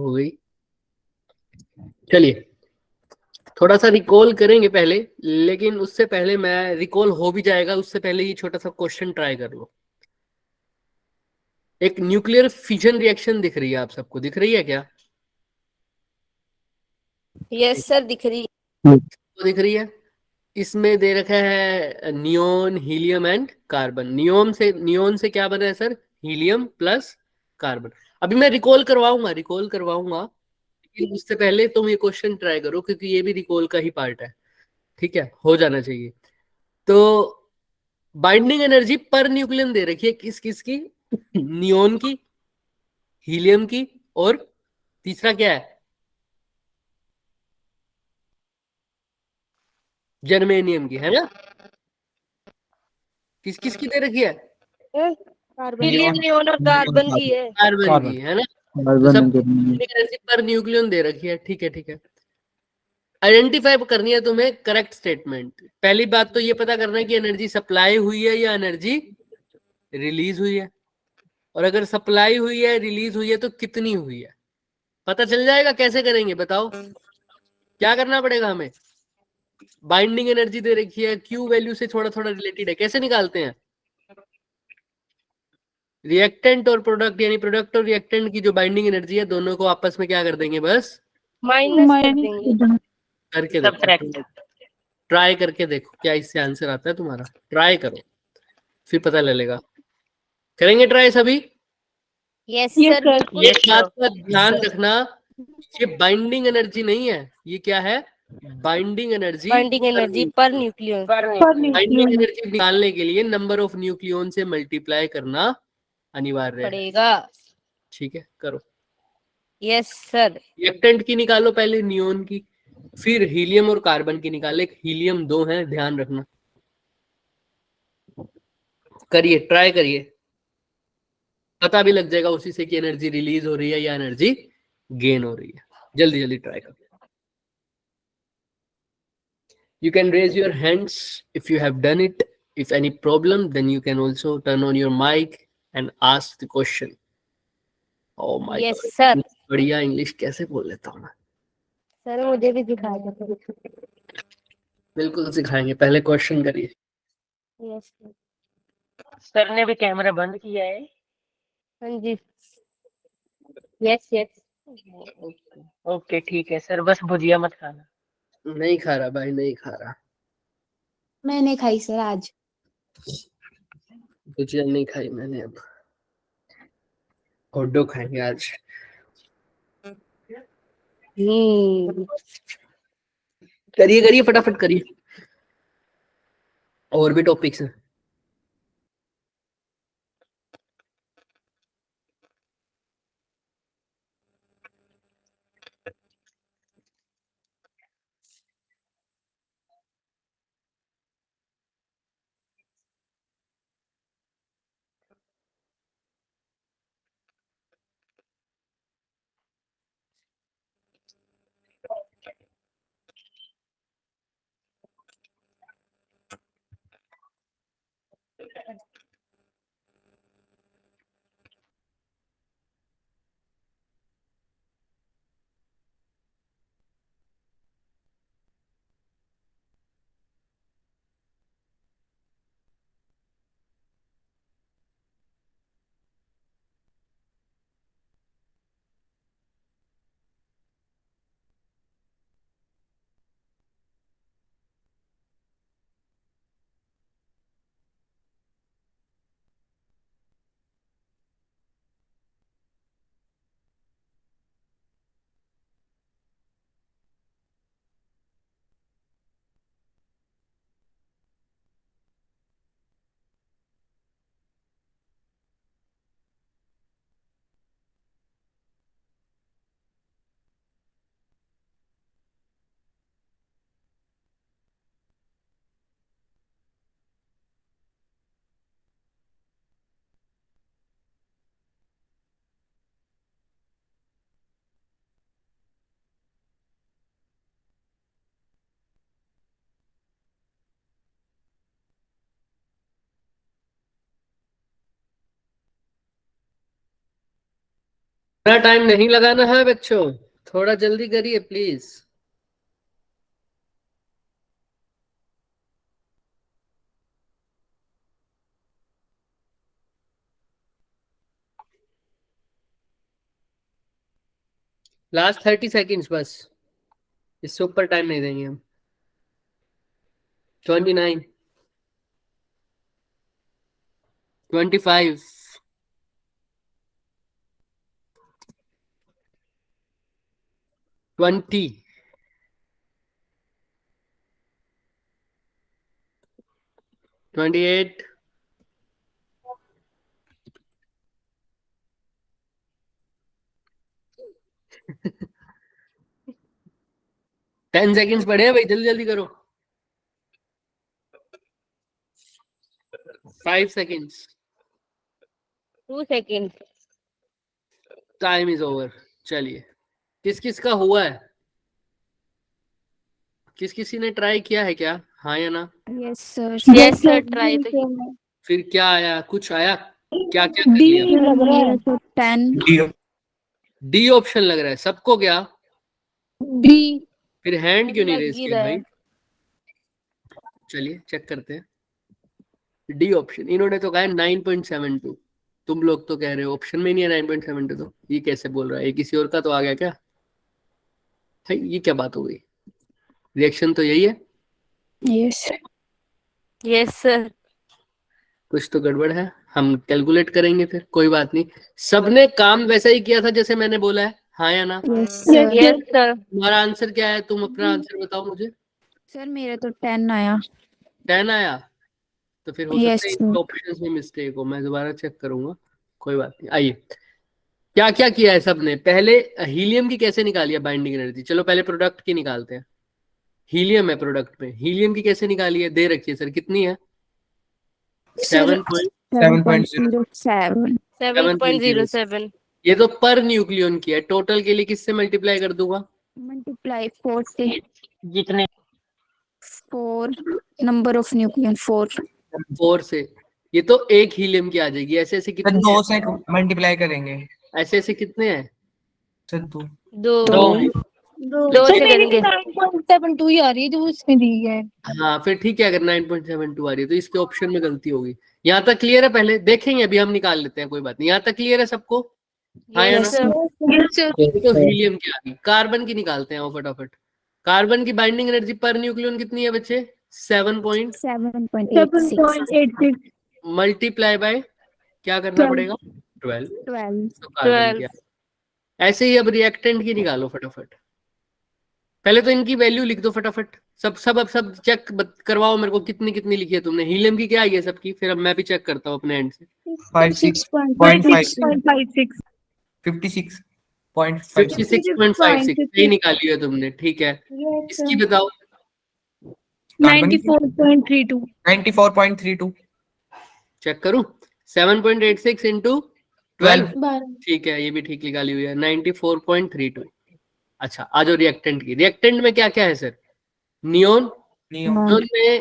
हो गई। चलिए थोड़ा सा रिकॉल करेंगे पहले, लेकिन उससे पहले मैं रिकॉल हो भी जाएगा उससे पहले ये छोटा सा क्वेश्चन ट्राई कर लो। एक न्यूक्लियर फिजन रिएक्शन दिख रही है, आप सबको दिख रही है क्या? यस सर, दिख रही। तो दिख रही है। इसमें दे रखा है neon, helium and carbon. Neon से क्या बना है सर? Helium plus carbon. अभी मैं रिकॉल करवाऊंगा लेकिन उससे पहले तुम ये क्वेश्चन ट्राई करो, क्योंकि ये भी रिकॉल का ही पार्ट है। ठीक है, हो जाना चाहिए। तो बाइंडिंग एनर्जी पर न्यूक्लियन दे रखी है किस किस की? नियोन की, हीलियम की, और तीसरा क्या है? जर्मेनियम की, है ना? किस किस की दे रखी है? हीलियम, नियोन और कार्बन की है। कार्बन की, है ना? तो कार्बन सब एंड जर्मेनियम। एनर्जी पर न्यूक्लियन दे रखी है। ठीक है, ठीक है। आइडेंटिफाई करनी है तुम्हें करेक्ट स्टेटमेंट। पहली बात तो ये पता करना है कि एनर्जी सप्लाई हुई है या एनर्जी रिलीज हुई है, और अगर सप्लाई हुई है, रिलीज हुई है, तो कितनी हुई है पता चल जाएगा। कैसे करेंगे बताओ? क्या करना पड़ेगा हमें? बाइंडिंग एनर्जी दे रखी है, क्यू वैल्यू से थोड़ा थोड़ा रिलेटेड है, कैसे निकालते हैं? रिएक्टेंट और प्रोडक्ट, यानी प्रोडक्ट और रिएक्टेंट की जो बाइंडिंग एनर्जी है, दोनों को आपस में क्या कर देंगे? बस माइनस कर देंगे। करके देखो, ट्राई करके देखो क्या इससे आंसर आता है तुम्हारा। ट्राई करो, फिर पता लगेगा। करेंगे ट्राई सभी? यस सर, बिल्कुल। एक बात का ध्यान रखना, ये बाइंडिंग एनर्जी नहीं है, ये क्या है? Binding energy. बाइंडिंग एनर्जी पर न्यूक्लियन बाइंडिंग एनर्जी निकालने के लिए नंबर ऑफ न्यूक्लियन से मल्टीप्लाई करना अनिवार्य है। पड़ेगा। ठीक है, करो। Yes sir. रिएक्टेंट की निकालो पहले, नियोन की, फिर हीलियम और कार्बन की निकाले। हीलियम 2 है, ध्यान रखना। करिए, ट्राई करिए, पता भी लग जाएगा उसी से कि एनर्जी रिलीज हो रही है या एनर्जी गेन हो रही है। जल्दी जल्दी ट्राई करो। You can raise your hands if you have done it. If any problem, then you can also turn on your mic and ask the question. Oh my yes God, sir. बढ़िया English कैसे बोल लेता हूँ मैं। Sir मुझे भी दिखाया। बिल्कुल सिखाएंगे, पहले क्वेश्चन करिए। यस सर ने भी कैमरा बंद किया है। हाँ जी। Yes yes. ओके ठीक है सर, बस भुजिया मत खाना। नहीं खा रहा भाई, नहीं खा रहा। मैंने खाई सर आज। भुजिया नहीं खाई मैंने, अब हॉट खाएंगे आज। करिए करिए, फटाफट करिए, और भी टॉपिक्स हैं। पूरा टाइम नहीं लगाना है बच्चों, थोड़ा जल्दी करिए प्लीज। लास्ट 30 सेकेंड्स बस, इससे ऊपर टाइम नहीं देंगे हम। 29, 25, 20, 28, 10 सेकेंड्स पड़े हैं भाई, जल्दी जल्दी करो। 5 seconds, 2 seconds. Time is over. चलिए, किस किस का हुआ है? किस किसी ने ट्राई किया है क्या? हाँ या ना? Yes sir. Yes sir, try तो फिर क्या आया? कुछ आया? क्या क्या कर लिया? मेरा तो 10। डी ऑप्शन लग रहा है सबको क्या? B. फिर हैंड क्यों नहीं लग रेज ही किया रहा भाई? है। चलिए चेक करते हैं। डी ऑप्शन, इन्होंने तो कहा है 9.72, तुम लोग तो कह रहे हो ऑप्शन में नहीं है 9.72, तो ये कैसे बोल रहा है? ये किसी और का तो आ गया क्या? भाई ये क्या बात हो गई? रिएक्शन तो यही है, यस। Yes sir. कुछ तो गड़बड़ है। हम कैलकुलेट करेंगे फिर, कोई बात नहीं। सबने काम वैसा ही किया था जैसे मैंने बोला है, हाँ या ना? Yes sir. Yes sir. तुम्हारा आंसर क्या है? तुम अपना आंसर बताओ मुझे। सर मेरा तो 10 आया। 10 आया? तो फिर हो Yes, सकता है sir. ऑप्शंस में मिस्टेक हो, मैं दोबारा चेक करूंगा, कोई बात नहीं। आइए, क्या क्या किया है सबने? पहले हीलियम की कैसे निकाली है बाइंडिंग एनर्जी? चलो पहले प्रोडक्ट की निकालते हैं। हीलियम है प्रोडक्ट में, हीलियम की कैसे निकाली है? दे रखी है सर, कितनी है? सर 7.07। 7.07. ये तो पर न्यूक्लियन की है, टोटल के लिए किससे मल्टीप्लाई कर दूंगा? मल्टीप्लाई 4 से। जितने 4 नंबर ऑफ न्यूक्लियन 4। 4 से। ये तो एक हीलियम की आ जाएगी। ऐसे ऐसे सर कितने 2 हैं? से मल्टीप्लाई करेंगे ऐसे ऐसे कितने हैं? सर 2। दो दो से करेंगे। 9.72 ही आ रही है जो उसमें दी है। हाँ फिर ठीक है, अगर 9.72 आ रही है तो इसके ऑप्शन में गलती होगी। यहाँ तक क्लियर है? पहले देखेंगे, अभी हम निकाल लेते हैं, कोई बात नहीं। यहाँ तक क्लियर है सबको? हाँ या ना? Yes sir. ये तो हीलियम की आ गई। कार्बन की निकालते हैं वो फटाफट। कार्बन की बाइंडिंग एनर्जी पर न्यूक्लियन कितनी है बच्चे? 7.86। मल्टीप्लाई बाय क्या करना पड़ेगा? 12। 12। तो कार्बन 12. की आ- ऐसे ही अब रिएक्टेंट की निकालो फटाफट। पहले तो इनकी वैल्यू लिख दो फटाफट। अब सब चेक करवाओ मेरे को, कितनी कितनी लिखी है तुमने? हीलियम की क्या आई है सबकी? फिर अब मैं भी चेक करता हूँ अपने एंड से। 56.56 56.56 56.56 सही निकाली है तुमने, ठीक है। इसकी बताओ। 94.32 चेक करूं? 7.86 इंटू 12। 12 ठीक है, ये भी ठीक निकाली हुई है, 94.32। अच्छा, आ जाओ रिएक्टेंट की। रिएक्टेंट में क्या क्या है सर? नियोन। नियोन में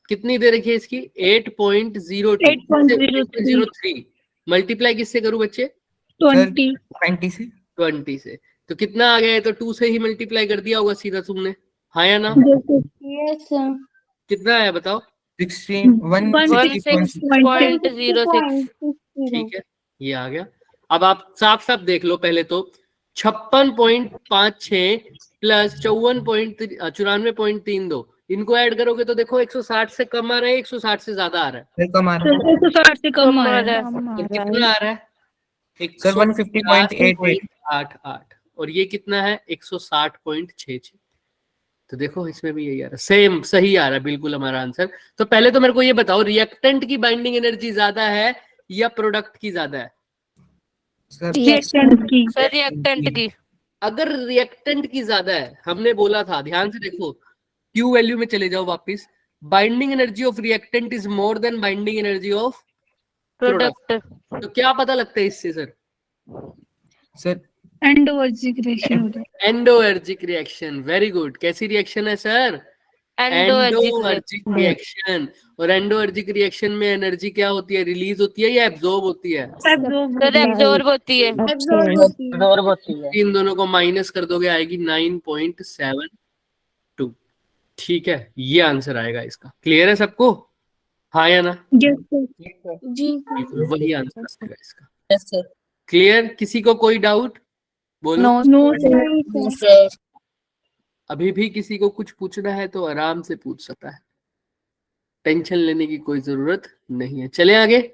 कितनी दे रखी है इसकी? 8.03। मल्टीप्लाई किससे करूं बच्चे? 20 से 20 से। तो कितना आ गया है? तो 2 से ही मल्टीप्लाई कर दिया होगा सीधा तुमने, हाँ या ना? Yes sir. कितना आया बताओ? 16.06. ठीक है, ये आ गया। अब आप साफ साफ देख लो पहले तो। 56.56 प्लस 94.32, इनको ऐड करोगे तो देखो 160 से कम आ रहा है, 160 से ज्यादा आ रहा है। सर कम आ रहा है 160 से कम आ रहा है। और कितना आ रहा है? सर 150.88। और ये कितना है? 160.66। तो देखो इसमें भी यही आ रहा है, सेम सही आ रहा है बिल्कुल हमारा आंसर। तो पहले तो मेरे को ये बताओ, रिएक्टेंट की बाइंडिंग एनर्जी ज्यादा है या प्रोडक्ट की ज्यादा है? सर सर रिएक्टेंट की। अगर रिएक्टेंट की ज्यादा है, हमने बोला था, ध्यान से देखो, क्यू वैल्यू में चले जाओ वापस। Binding energy of reactant is more than binding energy of product. Product. तो क्या पता लगता है इससे sir? Sir endoergic reaction. Endoergic reaction. Very good. कैसी रिएक्शन है सर? Endoergic reaction. और एंडोअर्जिक रिएक्शन में एनर्जी क्या होती है, रिलीज होती है या एब्जॉर्ब होती है? सर एब्जॉर्ब होती है। absorb होती है। इन दोनों को माइनस कर दोगे आएगी 9.72। ठीक है, ये आंसर आएगा इसका। क्लियर है सबको? हाँ या ना? Yes, sir. जी बिल्कुल वही आंसर आएगा इसका। Yes sir. क्लियर? किसी को कोई डाउट? बोलो। No, sir. अभी भी किसी को कुछ पूछना है तो आराम से पूछ सकता है, टेंशन लेने की कोई जरूरत नहीं है। चले आगे,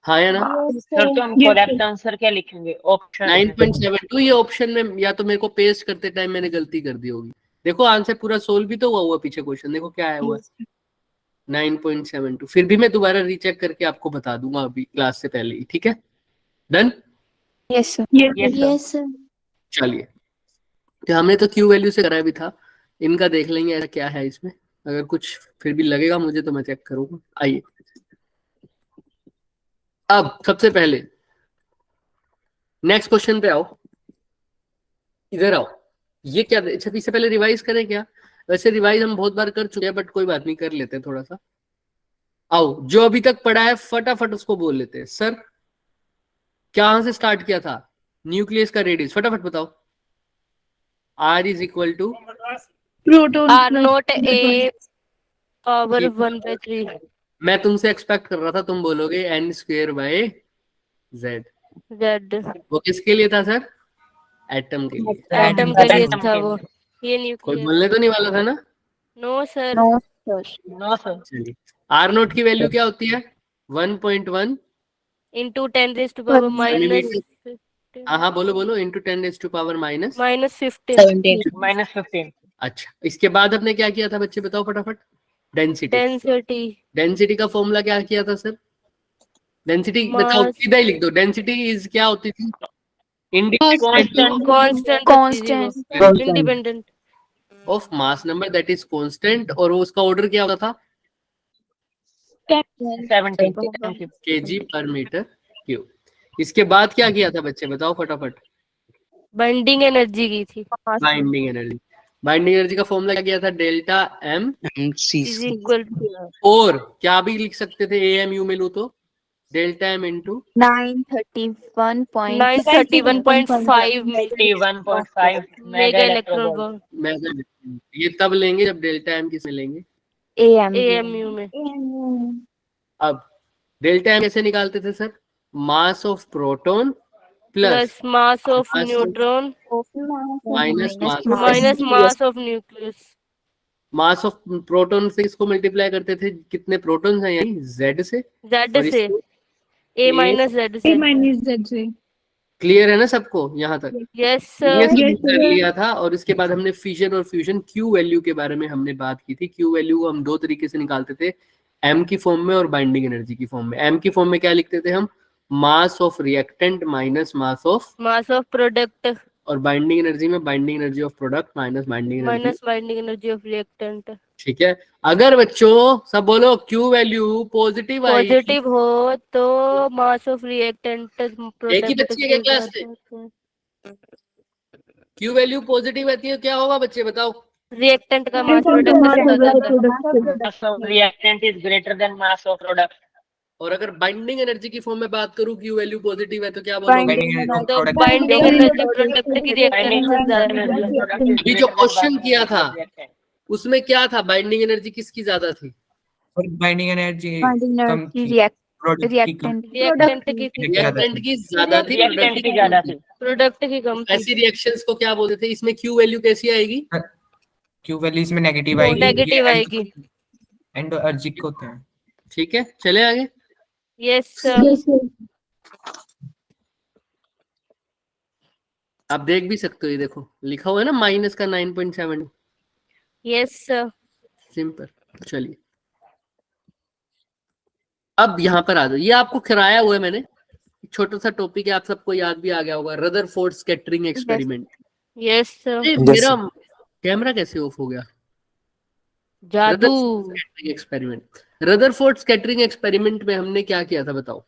हाँ या ना? सर तो हम करेक्ट आंसर क्या लिखेंगे? ऑप्शन 9.72। ये ऑप्शन में या तो मेरे को पेस्ट करते टाइम मैंने गलती कर दी होगी। देखो आंसर पूरा सोल्व भी तो हुआ पीछे क्वेश्चन, देखो क्या आया हुआ है 9.72। फिर भी मैं दोबारा रीचेक करके आपको बता दूंगा अभी क्लास से पहले ही। ठीक है, done? Yes, sir. Yes sir. चलिए, तो हमने तो क्यू वैल्यू से करा भी था, इनका देख लेंगे ऐसा क्या है इसमें। अगर कुछ फिर भी लगेगा मुझे तो मैं चेक करूंगा। आइए, अब सबसे पहले नेक्स्ट क्वेश्चन पे आओ, इधर आओ। ये क्या, अच्छा इससे पहले रिवाइज करें क्या? वैसे रिवाइज हम बहुत बार कर चुके हैं बट कोई बात नहीं, कर लेते हैं थोड़ा सा। आओ, जो अभी तक पढ़ा है फटाफट उसको बोल लेते हैं। सर कहां से स्टार्ट किया था? न्यूक्लियस का रेडियस फटाफट बताओ। R is equal to Proton. R naught A power 1/3 मैं तुमसे एक्सपेक्ट कर रहा था तुम बोलोगे n² बाय z। जेड। वो किसके लिए था सर? एटम के लिए। एटम के लिए Atom था के वो। ये कोई न्यूक्लियस। बोलने तो नहीं वाला था ना? No sir. No, sir. No sir. चलिए, R नोट की वैल्यू क्या होती है? 1.1 इंटू 10⁻⁻⁻। सेंटीमीटर। हाँ बोलो बोलो, इंटू 10⁻⁻⁻। -15 -15। अच्छा, इसके बाद आपने क्या किया था बच्चे बताओ फटाफट? डेंसिटी। डेंसिटी डेंसिटी का फॉर्मूला क्या किया था सर? डेंसिटी बताओ, मास सीधा ही लिख दो। डेंसिटी इज क्या होती थी? Independent constant independent of mass number that is constant, और वो उसका ऑर्डर क्या होता था? 70 केजी पर मीटर क्यूब। इसके बाद क्या किया था बच्चे बताओ फटाफट? बाइंडिंग एनर्जी की थी। Binding energy. बाइंडिंग एनर्जी का फॉर्मूला क्या किया था? डेल्टा एम इज इक्वल और क्या भी लिख सकते थे AMU में लो तो delta M into 931.5 931.5 31.5 mega electron volt mega. ये तब लेंगे जब डेल्टा एम किसमें लेंगे? AMU में। अब डेल्टा एम कैसे निकालते थे sir? Mass of proton plus plus mass of mass of- neutron minus mass minus mass of nucleus. Mass of proton से इसको मल्टीप्लाई करते थे, कितने प्रोटॉन्स हैं यानी Z से। जेड और से इसको A A- माइनस जेड से। क्लियर है ना सबको यहाँ तक? यस ये सर। सब कर लिया था। और इसके बाद हमने फिजन और फ्यूजन क्यू वैल्यू के बारे में हमने बात की थी। क्यू वैल्यू को हम दो तरीके से निकालते थे, एम की फॉर्म में और बाइंडिंग एनर्जी की फॉर्म में। एम की फॉर्म में क्या लिखते थे हम? Mass of reactant minus mass of, mass of product और बाइंडिंग एनर्जी में binding energy of product minus binding energy. Minus binding energy of reactant. ठीक है, अगर बच्चों सब बोलो क्यू वैल्यू पॉजिटिव आई, पॉजिटिव हो तो मास ऑफ रिएक्टेंट एक ही बच्ची है क्या क्लास में? क्यू वैल्यू पॉजिटिव आती है क्या होगा बच्चे बताओ? रिएक्टेंट का मास product. Mass of reactant is greater than mass of product. और अगर बाइंडिंग एनर्जी की फॉर्म में बात करूं, क्यू वैल्यू पॉजिटिव है तो क्या बोलोगे? तो बाइंडिंग एनर्जी प्रोडक्ट की रिएक्टेंट से ज्यादा है। अभी जो क्वेश्चन किया था उसमें क्या था? बाइंडिंग एनर्जी किसकी ज्यादा थी? और बाइंडिंग एनर्जी कम थी, प्रोडक्ट की कम रिएक्टेंट की रिएक्टेंट की ज्यादा थी, Reactant प्रोडक्ट की की ज्यादा कम थी। थी। प्रोडक्ट की कम थी। ऐसी रिएक्शंस को क्या बोलते थे? इसमें क्यू वैल्यू कैसी आएगी? क्यू वैल्यू इसमें नेगेटिव आएगी, नेगेटिव आएगी। एंडोअर्जिक होते हैं। ठीक है, चले आगे। Yes sir. आप देख भी सकते हो, ये देखो लिखा हुआ है ना माइनस का 9.7। Yes sir. सिंपल। चलिए, अब यहाँ पर आ जाओ। ये आपको कराया हुआ है मैंने, छोटा सा टॉपिक है, आप सबको याद भी आ गया होगा, Rutherford scattering experiment. Yes sir. मेरा कैमरा कैसे ऑफ हो गया? जादू। Scattering experiment. Rutherford scattering experiment में हमने क्या किया था बताओ,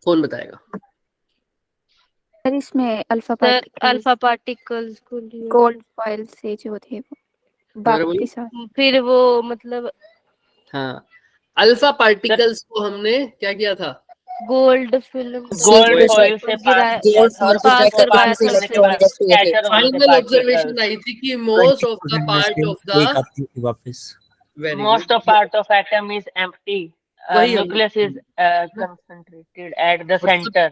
कौन बताएगा? सर इसमें अल्फा सर अल्फा पार्टिकल्स को गोल्ड फॉइल से जो थे वो दोबारा बोलो। बाकी सारे फिर वो मतलब हाँ, अल्फा पार्टिकल्स को हमने क्या किया था? गोल्ड फिल्म गोल्ड फॉइल से पास गिराया, किया था और फिर पास उसको करवाया पास था करने के उससे। बाद स्कैटर होने थे फाइनल पार्टिकल्स। ऑब्जर्वेशन आई थी कि most of the part of the, आती थी वापस। Very Most good, of part of atom is empty. वही हम, Nucleus is concentrated at the मतलब center.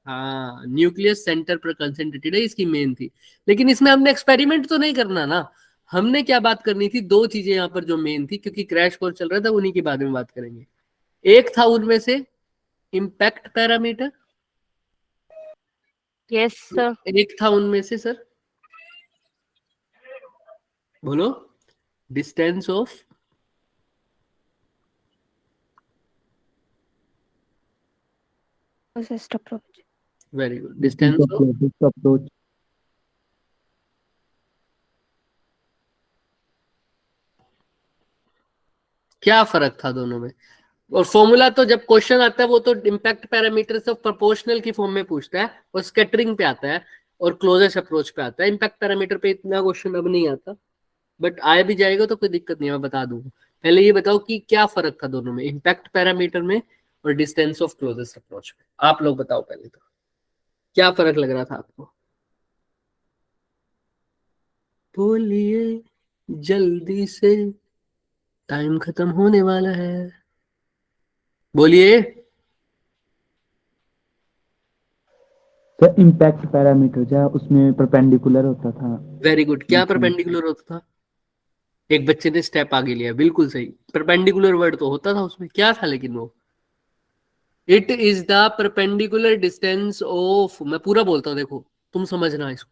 हाँ, न्यूक्लियस सेंटर पर कंसेंट्रेटेड है, इसकी मेन थी। लेकिन इसमें हमने एक्सपेरिमेंट तो नहीं करना ना, हमने क्या बात करनी थी, दो चीजें यहाँ पर जो मेन थी, क्योंकि क्रैश कोर्स चल रहा था, उन्हीं के बारे में बात करेंगे। एक था उनमें से इम्पैक्ट पैरामीटर, यस सर। एक था उनमें से सर, बोलो, distance of, closest approach. Very good, distance of, approach. क्या फर्क था दोनों में? और फॉर्मूला तो जब क्वेश्चन आता है वो तो इम्पैक्ट पैरामीटर से प्रोपोर्शनल की फॉर्म में पूछता है, और स्कैटरिंग पे आता है, और क्लोजेस्ट अप्रोच पे आता है। इम्पैक्ट पैरामीटर पे इतना क्वेश्चन अब नहीं आता, बट आया भी जाएगा तो कोई दिक्कत नहीं है, मैं बता दूंगा। पहले ये बताओ कि क्या फर्क था दोनों में, इम्पैक्ट पैरामीटर में और डिस्टेंस ऑफ क्लोजेस्ट अप्रोच में। आप लोग बताओ पहले तो, क्या फर्क लग रहा था आपको? बोलिए जल्दी से, टाइम खत्म होने वाला है, बोलिए। तो इम्पैक्ट पैरामीटर जो है उसमें परपेंडिकुलर होता था। वेरी गुड, क्या परपेंडिकुलर होता था? एक बच्चे ने स्टेप आगे लिया, बिल्कुल सही। परपेंडिकुलर वर्ड तो होता था उसमें, क्या था लेकिन वो, it is the perpendicular distance of, मैं पूरा बोलता हूँ देखो, तुम समझना इसको,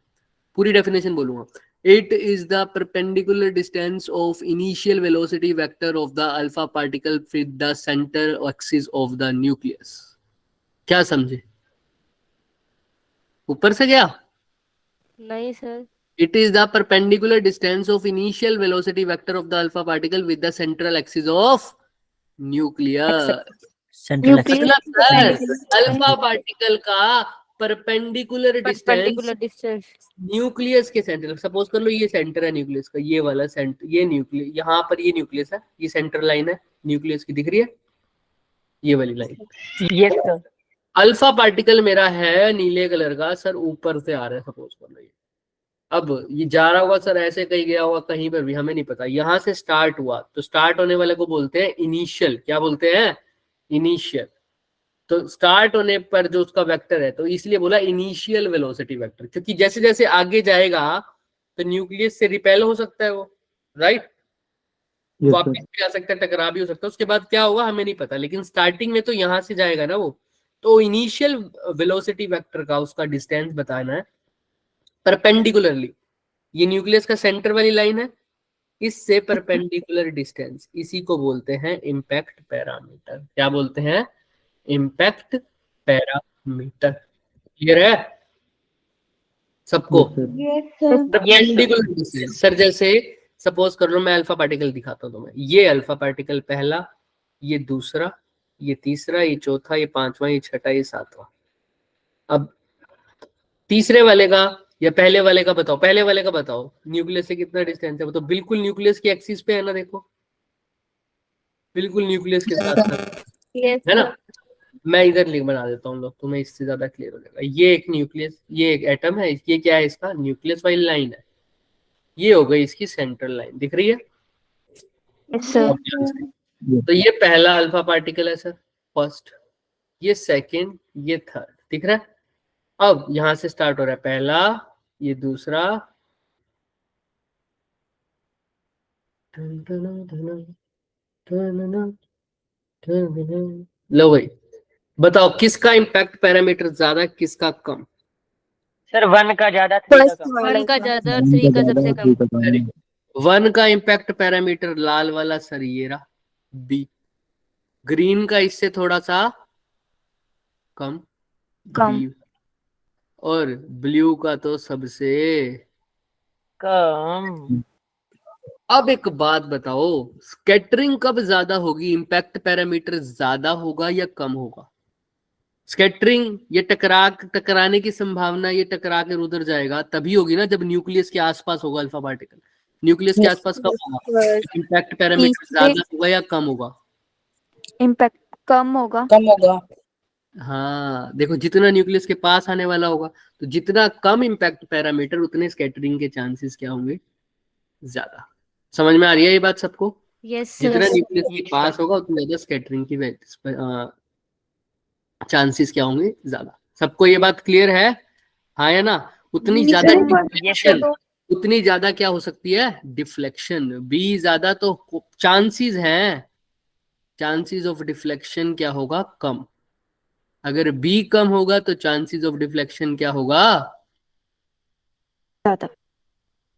पूरी डेफिनेशन बोलूंगा। It is the perpendicular distance of initial velocity vector of the alpha particle with the centre axis of the nucleus. क्या समझे? ऊपर से गया? नहीं sir. It is the perpendicular distance of initial velocity vector of the alpha particle with the central axis of nucleus. Central मतलब sir, alpha particle का perpendicular distance perpendicular distance nucleus के centre, suppose कर लो ये centre है nucleus का, ये वाला centre, ये न्यूक्लियस, यहाँ पर ये न्यूक्लियस है, ये सेंटर लाइन है न्यूक्लियस की, दिख रही है ये वाली line. Yes sir. Alpha particle मेरा है नीले कलर का सर, ऊपर से आ रहा है, सपोज कर लो ये, अब ये जा रहा होगा सर, ऐसे कहीं गया होगा कहीं पर भी, हमें नहीं पता, यहां से स्टार्ट हुआ, तो स्टार्ट होने वाले को बोलते हैं इनिशियल। क्या बोलते हैं? इनिशियल। तो स्टार्ट होने पर जो उसका वेक्टर है, तो इसलिए बोला इनिशियल वेलोसिटी वेक्टर, क्योंकि जैसे जैसे आगे जाएगा तो न्यूक्लियस से रिपेल हो सकता है वो, राइट, वापस भी आ सकता है, टकरा भी हो सकता है, उसके बाद क्या होगा हमें नहीं पता, लेकिन स्टार्टिंग में तो यहां से जाएगा ना वो, तो इनिशियल वेलोसिटी वेक्टर का उसका डिस्टेंस बताना है परपेंडिकुलरली। ये न्यूक्लियस का सेंटर वाली लाइन है, इससे परपेंडिकुलर डिस्टेंस, इसी को बोलते हैं इम्पैक्ट पैरामीटर। क्या बोलते हैं? Impact parameter. क्लियर है सबको? परपेंडिकुलर डिस्टेंस सर, जैसे सपोज कर लो मैं अल्फा पार्टिकल दिखाता हूँ तुम्हें, ये अल्फा पार्टिकल पहला, ये दूसरा, ये तीसरा, ये चौथा, ये पांचवा, ये छठा, ये सातवां। अब तीसरे वाले का या पहले वाले का बताओ, पहले वाले का बताओ न्यूक्लियस से कितना डिस्टेंस है, वो तो बिल्कुल न्यूक्लियस की एक्सिस पे है ना, देखो बिल्कुल न्यूक्लियस के साथ साथ है ना। मैं इधर लिंक बना देता हूँ, लोग तुम्हें इससे ज्यादा क्लियर हो जाएगा। ये एक न्यूक्लियस, ये एक एटम है, ये क्या है, इसका न्यूक्लियस वाली लाइन है, ये हो गई इसकी सेंट्रल लाइन, दिख रही है? Yes, sir. तो ये पहला अल्फा पार्टिकल है सर, फर्स्ट, ये सेकंड, ये थर्ड, दिख रहा है? अब यहां से स्टार्ट हो रहा है पहला, ये दूसरा, लो भाई, बताओ किसका इम्पैक्ट पैरामीटर ज्यादा, किसका कम? Sir 1 का ज्यादा 3 का कम। 1 का ज्यादा और 3 का सबसे कम। 1 का इम्पैक्ट पैरामीटर लाल वाला सर, ये रहा बी। ग्रीन का इससे थोड़ा सा कम, कम। B। और ब्लू का तो सबसे कम। अब एक बात बताओ, स्कैटरिंग कब ज्यादा होगी, इम्पैक्ट पैरामीटर ज्यादा होगा या कम होगा? स्कैटरिंग, ये टकराने की संभावना, ये टकरा कर उधर जाएगा तभी होगी ना जब न्यूक्लियस के आसपास होगा अल्फा पार्टिकल। न्यूक्लियस के आसपास कब होगा? इम्पैक्ट पैरामीटर ज्यादा होगा या कम होगा? इम्पैक्ट कम होगा। हाँ देखो, जितना न्यूक्लियस के पास आने वाला होगा, तो जितना कम इम्पैक्ट पैरामीटर उतने स्कैटरिंग के चांसेस क्या होंगे? ज्यादा। समझ में आ रही है ये बात सबको? यस जितना सर। न्यूक्लियस के पास होगा उतनी ज्यादा स्कैटरिंग की चांसेस क्या होंगे? ज्यादा। सबको ये बात क्लियर है? हाँ या ना? उतनी ज्यादा डिफ्लेक्शन, उतनी ज्यादा क्या हो सकती है? डिफ्लेक्शन। बी ज्यादा तो चांसेस हैं, चांसेस ऑफ डिफ्लेक्शन क्या होगा? कम। अगर बी कम होगा तो चांसेस ऑफ डिफ्लेक्शन क्या होगा? ज्यादा।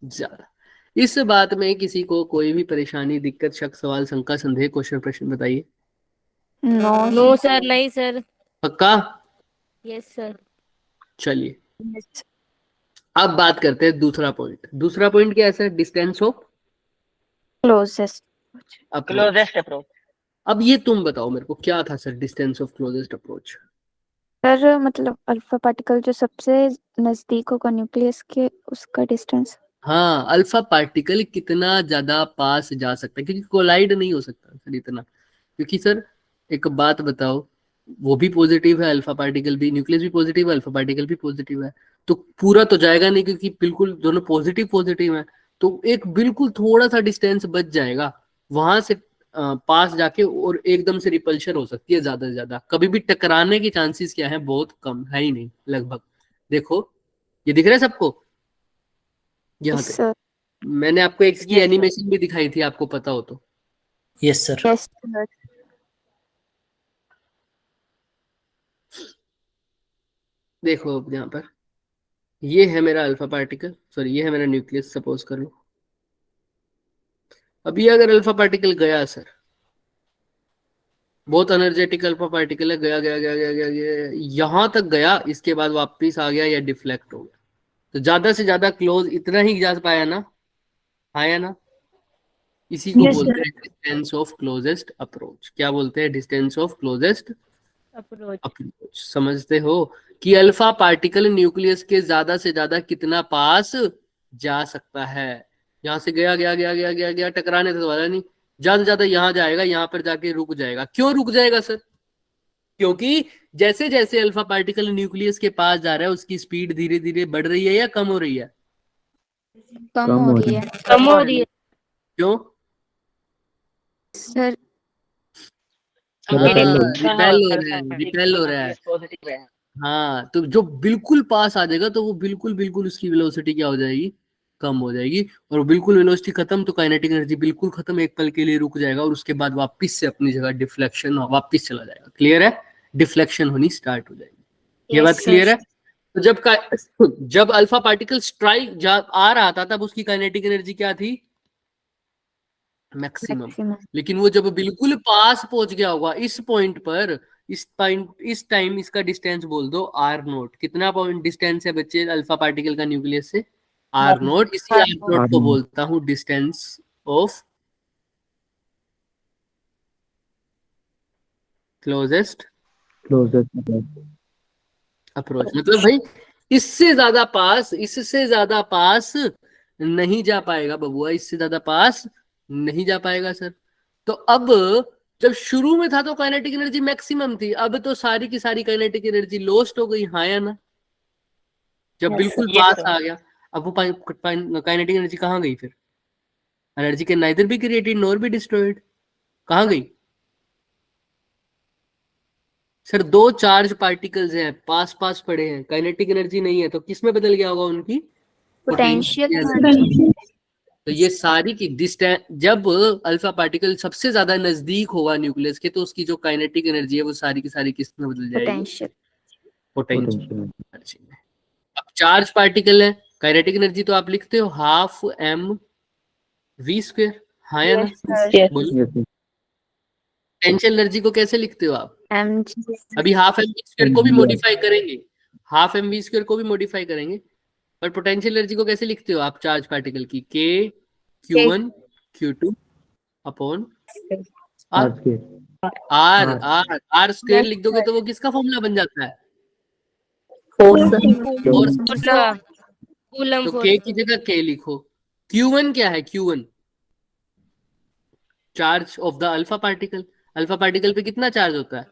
ज्यादा। इस बात में किसी को कोई भी परेशानी, दिक्कत, शक, सवाल, शंका, संदेह, क्वेश्चन, प्रश्न बताइए। नो सर, नहीं सर। पक्का? Yes sir. चलिए अब बात करते हैं दूसरा पॉइंट। दूसरा पॉइंट क्या है sir? Distance of closest. Approach. Closest approach. अब ये तुम बताओ मेरे को, क्या था sir distance of closest approach? Sir मतलब अल्फा पार्टिकल जो सबसे नजदीक होगा न्यूक्लियस के, उसका डिस्टेंस। हाँ, अल्फा पार्टिकल कितना ज्यादा पास जा सकता है, क्योंकि कोलाइड नहीं हो सकता सर इतना। क्योंकि सर एक बात बताओ, वो भी पॉजिटिव है अल्फा पार्टिकल भी, न्यूक्लियस भी पॉजिटिव है, अल्फा पार्टिकल भी पॉजिटिव है, तो पूरा तो जाएगा नहीं, क्योंकि बिल्कुल दोनों पॉजिटिव पॉजिटिव है, तो एक बिल्कुल थोड़ा सा डिस्टेंस बच जाएगा वहां से पास जाके, और एकदम से रिपल्शन हो सकती है ज्यादा से ज्यादा। कभी भी टकराने की चांसेस क्या है? बहुत कम है ही नहीं, लगभग। देखो ये दिख रहा है सबको यहाँ पे? सर। मैंने आपको एक इसकी Yes, sir. एनिमेशन भी दिखाई थी, आपको पता हो तो। Yes sir. Yes sir. देखो अब यहाँ पर ये है मेरा अल्फा पार्टिकल, सॉरी ये है मेरा न्यूक्लियस, सपोज कर लो। अब ये अगर अल्फा पार्टिकल गया सर, बहुत एनर्जेटिक अल्फा पार्टिकल है, गया गया गया गया गया गया यहां तक गया, इसके बाद वापस आ गया या डिफ्लेक्ट हो गया, तो ज्यादा से ज्यादा क्लोज इतना ही जा पाया ना? आया ना? इसी को बोलते हैं डिस्टेंस ऑफ क्लोजेस्ट अप्रोच। क्या बोलते हैं? Distance of closest approach. Approach. समझते हो कि अल्फा पार्टिकल न्यूक्लियस के ज्यादा से ज्यादा कितना पास जा सकता है? यहां से गया गया गया गया गया गया, टकराने तो वाला नहीं, ज्यादा से ज्यादा यहां जाएगा, यहां पर जाके रुक जाएगा। क्यों रुक जाएगा सर? क्योंकि जैसे जैसे अल्फा पार्टिकल न्यूक्लियस के पास जा रहा है, उसकी स्पीड धीरे धीरे बढ़ रही है या कम हो रही है? कम हो रही है कम हो रही है। क्यों? सर। repel हो रिपेल हो रहा है, रिपेल हो रहा है। पॉजिटिव है। हाँ, तो जो बिल्कुल पास आ जाएगा, तो वो बिल्कुल बिल्कुल उसकी वेलोसिटी क्या हो जाएगी? कम हो जाएगी। और बिल्कुल वेलोसिटी खत्म तो काइनेटिक एनर्जी बिल्कुल खत्म, एक पल के लिए रुक जाएगा, और उसके बाद वापस से अपनी जगह डिफ्लेक्शन वापस चला जाएगा। क्लियर है? डिफ्लेक्शन होनी स्टार्ट हो जाएगी। ये बात क्लियर है? तो जब अल्फा पार्टिकल स्ट्राइक आ रहा था, तब उसकी काइनेटिक एनर्जी क्या थी? मैक्सिमम। लेकिन वो जब बिल्कुल पास पहुंच गया होगा इस पॉइंट पर, इस टाइम इसका डिस्टेंस बोल दो आर नोट। कितना पॉइंट डिस्टेंस है बच्चे अल्फा पार्टिकल का न्यूक्लियस से? R naught. इसी आर नोट को बोलता हूं डिस्टेंस ऑफ क्लोजेस्ट अप्रोच। मतलब भाई इससे ज्यादा पास नहीं जा पाएगा बबुआ, इससे ज्यादा पास नहीं जा पाएगा सर। तो अब जब शुरू में था तो काइनेटिक एनर्जी मैक्सिमम थी, अब तो सारी की सारी काइनेटिक एनर्जी लॉस्ट हो गई। हाँ या ना? जब बिल्कुल पास आ गया, अब वो काइनेटिक एनर्जी कहाँ गई फिर? एनर्जी के neither be created nor be destroyed. कहाँ गई सर? दो चार्ज पार्टिकल्स हैं, पास पास पड़े हैं, काइनेटिक एनर्जी नहीं है, तो किस में बदल गया होगा? उनकी पोटेंशियल। तो ये सारी की डिस्टेंस, जब अल्फा पार्टिकल सबसे ज्यादा नजदीक होगा न्यूक्लियस के, तो उसकी जो काइनेटिक एनर्जी है वो सारी की सारी किस में बदल जाएगी? पोटेंशियल। पोटेंशियल एनर्जी में। अब चार्ज पार्टिकल है, काइनेटिक एनर्जी तो आप लिखते हो हाफ एम वी स्क्वायर। हाँ या ना? बोलो। पोटेंशियल एनर्जी को कैसे लिखते हो आप? अभी हाफ एम वी स्क्वायर को भी मॉडिफाई करेंगे, हाफ एम वी स्क्वायर को भी मॉडिफाई करेंगे, पर पोटेंशियल एनर्जी को कैसे लिखते हो आप चार्ज पार्टिकल की? के Q1 Q2 upon are square लिख दोगे तो वो किसका फॉर्मूला बन जाता है? कूलम तो फोर्स। के की जगह के लिखो, Q1 क्या है? Q1 charge of the alpha particle. Alpha particle पे कितना चार्ज होता है?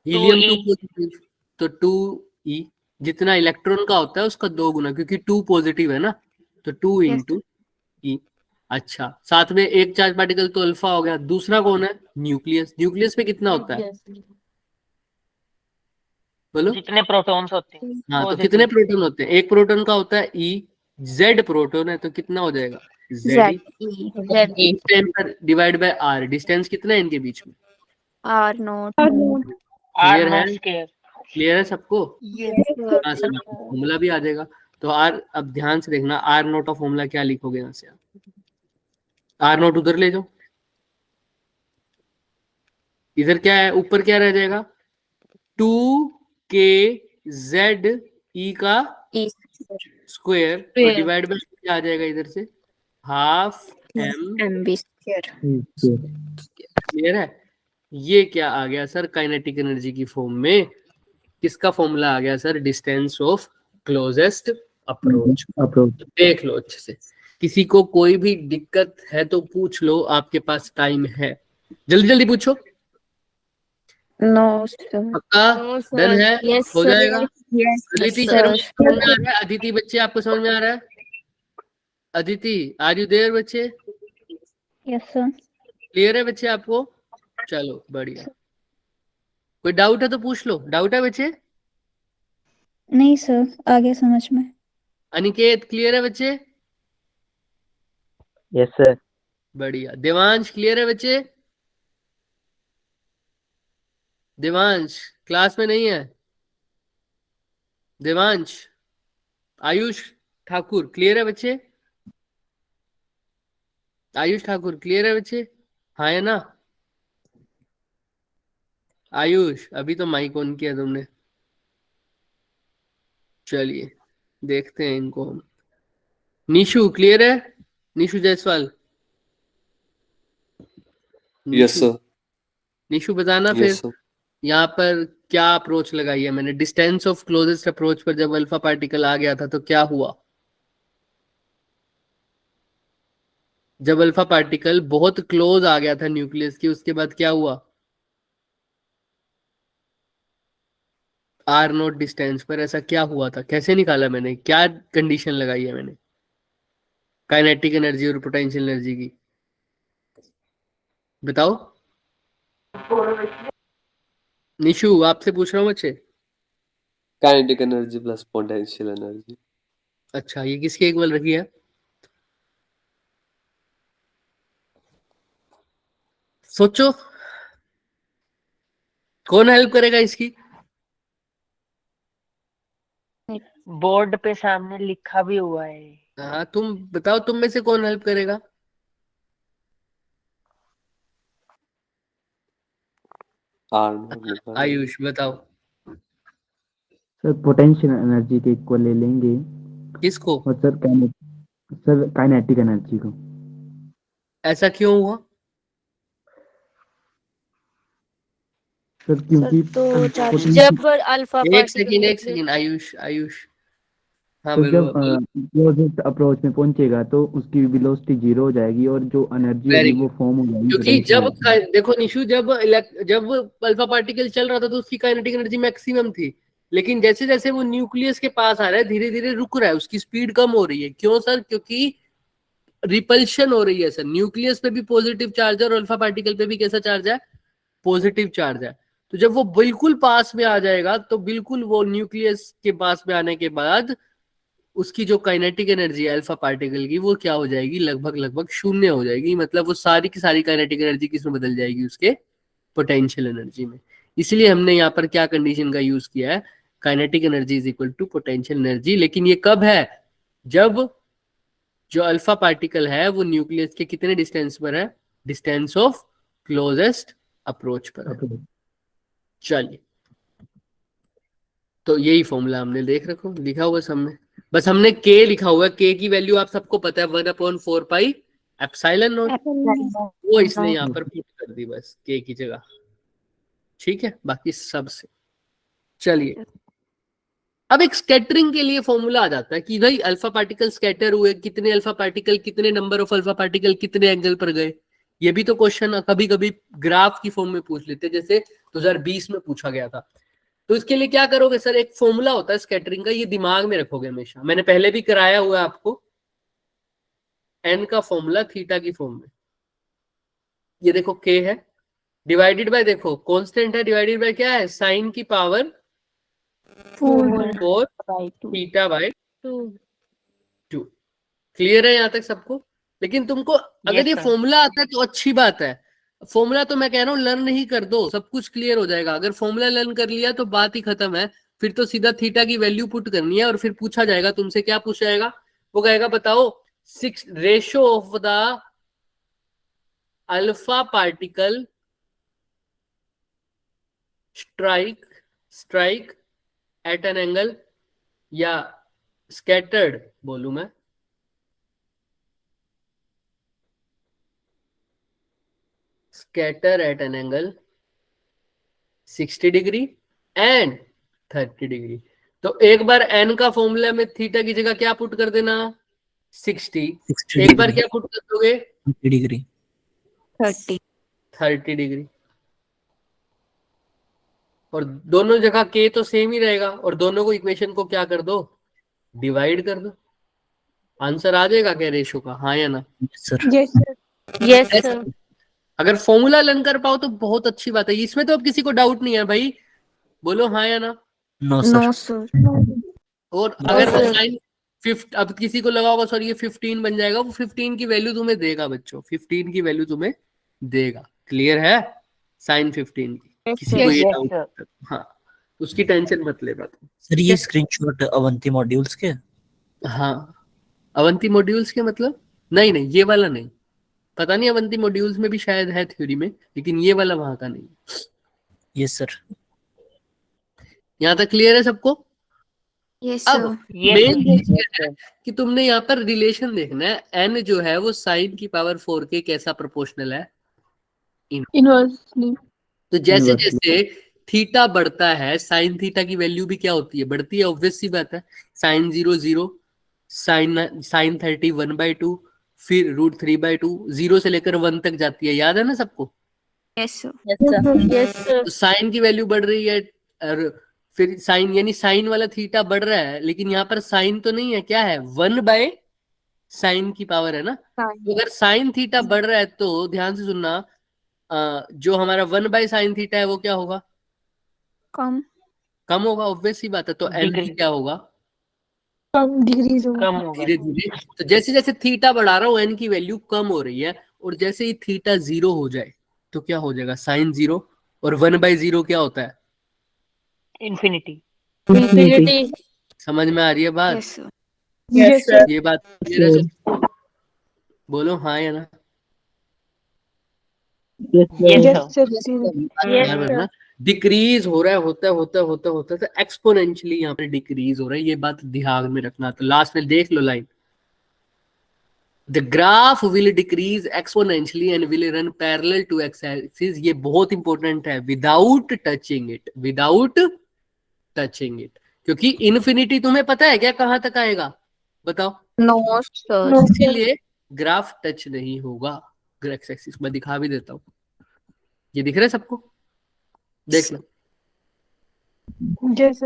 हीलियम 2 2e पॉजिटिव, तो 2e। जितना इलेक्ट्रॉन का होता है उसका 2 गुना, क्योंकि 2 पॉजिटिव है ना, तो 2 Yes. इंटू ई। अच्छा, साथ में एक चार्ज पार्टिकल तो अल्फा हो गया, दूसरा कौन है? न्यूक्लियस। न्यूक्लियस में कितना होता है? बोलो। जितने प्रोटॉन्स होते हैं हाँ, तो पॉजिटिव। कितने प्रोटॉन होते हैं? एक प्रोटॉन का होता है ई, जेड प्रोटॉन है तो कितना हो जाएगा? जेड ई। Z. इस टाइम पर डिवाइड बाय आर, डिस्टेंस कितना है इनके बीच में? R naught. आर क्लियर है? Not square. क्लियर है सबको? Yes, sir. हाँ सर, फॉर्मूला भी आ जाएगा। तो आर, अब ध्यान से देखना, आर नोट का फॉर्मूला क्या लिखोगे यहाँ से? आर नोट उधर ले जाओ, इधर क्या है? ऊपर क्या रह जाएगा? 2k जेड ई का E. स्क्वायर, तो डिवाइड बाय क्या आ जाएगा इधर से? Half M. MB square. Clear है? ये क्या आ गया सर? काइनेटिक एनर्जी की फॉर्म में। किसका फॉर्मूला आ गया sir? Distance of closest approach. Approach. देख लो अच्छे से, किसी को कोई भी दिक्कत है तो पूछ लो, आपके पास टाइम है, जल्दी जल्दी पूछो। No, sir. पक्का? डन है? Yes, हो sir. जाएगा। Yes, Aditi sir. शर्मा समझ में आ रहा है? अदिति बच्चे आपको समझ में आ रहा है? अदिति, आर यू देयर बच्चे? Yes, sir. क्लियर है बच्चे आपको? चलो बढ़िया। कोई डाउट है तो पूछ लो। डाउट है बच्चे? नहीं सर, आ गया समझ में। अनिकेत क्लियर है बच्चे? Yes sir. बढ़िया। देवांश क्लियर है बच्चे? देवांश क्लास में नहीं है? देवांश। आयुष ठाकुर क्लियर है बच्चे? आयुष ठाकुर क्लियर है बच्चे? हाँ है ना? आयुष, अभी तो माइक ऑन किया तुमने। चलिए देखते हैं इनको हम। निशु क्लियर है? निशु जायसवाल। Yes Nishu, sir. निशु बताना फिर यस सर। यहाँ पर क्या अप्रोच लगाई है मैंने? डिस्टेंस ऑफ क्लोजेस्ट अप्रोच पर जब अल्फा पार्टिकल आ गया था तो क्या हुआ? जब अल्फा पार्टिकल बहुत क्लोज आ गया था न्यूक्लियस की, उसके बाद क्या हुआ? आर नोट डिस्टेंस पर ऐसा क्या हुआ था? कैसे निकाला मैंने? क्या कंडीशन लगाई है मैंने काइनेटिक एनर्जी और पोटेंशियल एनर्जी की? बताओ। निशु आपसे पूछ रहा हूँ बच्चे। Kinetic energy plus potential energy. अच्छा, ये किसकी इक्वल रखी है? सोचो, कौन हेल्प करेगा इसकी? बोर्ड पे सामने लिखा भी हुआ है। हाँ तुम बताओ, तुम में से कौन हेल्प करेगा? आर नॉट लिखा है। आयुष बताओ। सर पोटेंशियल एनर्जी के इक्वल ले लेंगे, किसको? और सर काइनेटिक एनर्जी को। ऐसा क्यों हुआ? सर क्योंकि जब अल्फा एक सेकेंड आयुष, आयुष हाँ तो बोलो जब बोलो। क्लोजेस्ट अप्रोच में पहुंचेगा तो उसकी वेलोसिटी जीरो हो जाएगी और जो एनर्जी वेरी होगी वो गुड। फॉर्म हो जाएगी क्योंकि पोटेंशियल जब एनर्जी। देखो निशु, जब अल्फा पार्टिकल चल रहा था तो उसकी काइनेटिक एनर्जी मैक्सिमम थी, लेकिन जैसे जैसे वो न्यूक्लियस के पास आ रहा है धीरे धीरे रुक रहा है, उसकी स्पीड कम हो रही है। क्यों सर? क्योंकि रिपल्शन हो रही है सर। न्यूक्लियस पे भी पॉजिटिव चार्ज है और अल्फा पार्टिकल पे भी कैसा चार्ज है? पॉजिटिव चार्ज है। तो जब वो बिल्कुल पास में आ जाएगा तो बिल्कुल वो न्यूक्लियस के पास में आने के बाद उसकी जो काइनेटिक एनर्जी है अल्फा पार्टिकल की, वो क्या हो जाएगी? लगभग लगभग शून्य हो जाएगी। मतलब वो सारी की सारी काइनेटिक एनर्जी किसमें बदल जाएगी? उसके पोटेंशियल एनर्जी में। इसलिए हमने यहाँ पर क्या कंडीशन का यूज किया है? Kinetic energy is equal to potential energy. लेकिन ये कब है? जब जो अल्फा पार्टिकल है वो न्यूक्लियस के कितने डिस्टेंस पर है? डिस्टेंस ऑफ क्लोजेस्ट अप्रोच पर है। चलिए, तो यही फॉर्मूला हमने देख रखो, लिखा हुआ सब में। बस हमने के लिखा हुआ है, के की वैल्यू आप सबको पता है 1/4 पाई एप्सिलॉन नॉट, वो इसने यहाँ पर पुट कर दी बस के की जगह। ठीक है, बाकी सब से। चलिए अब एक स्कैटरिंग के लिए फॉर्मूला आ जाता है कि भाई अल्फा पार्टिकल स्कैटर हुए, कितने अल्फा पार्टिकल, कितने नंबर ऑफ अल्फा पार्टिकल कितने एंगल पर गए। ये भी तो क्वेश्चन कभी कभी ग्राफ की फॉर्म में पूछ लेते, जैसे 2020 में पूछा गया था। तो इसके लिए क्या करोगे सर, एक फॉर्मूला होता है स्कैटरिंग का, ये दिमाग में रखोगे हमेशा। मैंने पहले भी कराया हुआ है आपको, एन का फॉर्मूला थीटा की फॉर्म में। ये देखो के है, डिवाइडेड बाय, देखो कांस्टेंट है, डिवाइडेड बाय क्या है, साइन की पावर 4 थीटा बाय 2। क्लियर है यहाँ तक सबको? लेकिन तुमको अगर ये sir. फॉर्मूला आता है तो अच्छी बात है। फॉर्मूला तो मैं कह रहा हूँ लर्न ही कर दो, सब कुछ क्लियर हो जाएगा। अगर फॉर्मूला लर्न कर लिया तो बात ही खत्म है। फिर तो सीधा थीटा की वैल्यू पुट करनी है और फिर पूछा जाएगा तुमसे, क्या पूछा जाएगा, वो कहेगा बताओ 6 ratio of the alpha particle strike at an angle, या स्कैटर्ड बोलूं मैं, scatter at an angle 60 degree and 30 degree. तो एक बार n का फॉर्मूला में थीटा की जगह क्या पुट कर देना, 60। एक बार क्या पुट कर दोगे, 30 डिग्री 30 डिग्री। और दोनों जगह k तो सेम ही रहेगा, और दोनों को इक्वेशन को क्या कर दो, डिवाइड कर दो। आंसर आ जाएगा क्या रेशो का, हाँ या ना? सर। Yes sir. अगर फॉर्मूला लर्न कर पाओ तो बहुत अच्छी बात है। इसमें तो अब किसी को डाउट नहीं है भाई, बोलो हाँ या ना? No no sir. सर। और अगर वो साइन 50, अब किसी को लगा होगा सर ये 15 बन जाएगा, वो 15 की वैल्यू तुम्हें देगा बच्चों, 15 की वैल्यू तुम्हें देगा। क्लियर है? साइन 15 की किसी को ये Yes, डाउट, sir. हाँ, उसकी टेंशन मत ले बात। सर ये स्क्रीनशॉट अवंती मॉड्यूल्स के? हाँ, अवंती मॉड्यूल्स के मतलब, नहीं नहीं ये वाला नहीं, पता नहीं अवंती मॉड्यूल्स में भी शायद है थ्योरी में, लेकिन ये वाला वहां का नहीं। Yes sir. यहाँ तक क्लियर है सबको? यस अब सर। Yes, main sir. चीज ये है कि तुमने यहाँ पर रिलेशन देखना है, एन जो है वो साइन की पावर 4 के कैसा प्रोपोर्शनल है, इनवर्सली। तो जैसे Inversely. जैसे थीटा बढ़ता है साइन थीटा की वैल्यू भी क्या होती है, बढ़ती है, ऑब्वियस सी बात है। साइन 0 0, साइन 30 1/2, फिर √3/2, 0 से लेकर 1 तक जाती है, याद है ना सबको? Yes sir. Yes sir. तो साइन की वैल्यू बढ़ रही है, और फिर साइन, यानी साइन वाला थीटा बढ़ रहा है, लेकिन यहाँ पर साइन तो नहीं है, क्या है, 1/sin की पावर है ना। तो अगर साइन थीटा बढ़ रहा है तो ध्यान से सुनना, जो हमारा 1/sin थीटा है वो क्या होगा, कम कम होगा, ऑब्वियस सी बात है। तो एन Degree. क्या होगा, कम डिग्रीज होगा। कम होगा. धीरे धीरे। तो जैसे जैसे थीटा बढ़ा रहा हूँ एन की वैल्यू कम हो रही है, और जैसे ही थीटा 0 हो जाए तो क्या हो जाएगा, साइन 0, और 1/0 क्या होता है, Infinity. इंफिनिटी। समझ में आ रही है बात? Yes sir. Yes sir. ये बात clear है सबको? बोलो हाँ या ना? Yes, sir. डिक्रीज हो रहा है, होता है एक्सपोनेंशियली, यहाँ पे डिक्रीज हो रहा है, ये बात ध्यान में रखना। तो लास्ट में देख लो line, the graph will decrease exponentially and will run parallel to X axis. ये बहुत इंपॉर्टेंट है, without touching it, without touching it, क्योंकि इन्फिनिटी तुम्हें पता है क्या कहां तक आएगा, बताओ? No sir. इसीलिए ग्राफ टच नहीं होगा एक्स एक्सिस। मैं दिखा भी देता हूँ, ये दिख रहा है सबको, देख लो। यस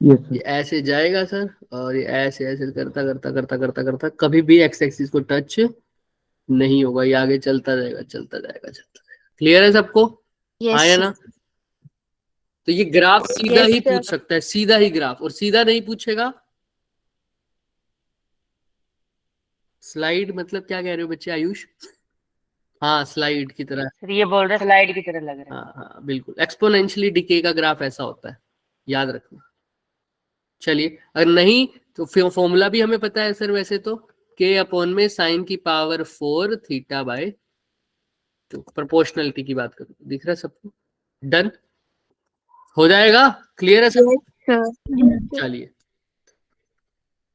ये सर। ऐसे जाएगा सर, और ये ऐसे ऐसे करता करता करता करता करता कभी भी एक्स एक्सिस को टच नहीं होगा, ये आगे चलता जाएगा चलता जाएगा चलता जाएगा। क्लियर है सबको? हाँ या ना? तो ये ग्राफ सीधा Yes, ही sir. पूछ सकता है, सीधा ही ग्राफ, और सीधा नहीं पूछेगा। स्लाइड मतलब क्या कह रहे हो बच्चे, आयुष? हाँ, स्लाइड की तरह। Sir, ये बोल रहे स्लाइड की तरह लग रहा है. हाँ हाँ बिल्कुल, एक्सपोनेंशियली डिके का ग्राफ ऐसा होता है, याद रखना। चलिए, अगर नहीं तो फिर फॉर्मूला भी हमें पता है सर वैसे तो, के अपॉन में साइन की पावर 4 थीटा बाय 2। प्रोपोर्शनलिटी की बात करूँ, दिख रहा है सबको? डन हो जाएगा, क्लियर है सब? चलिए,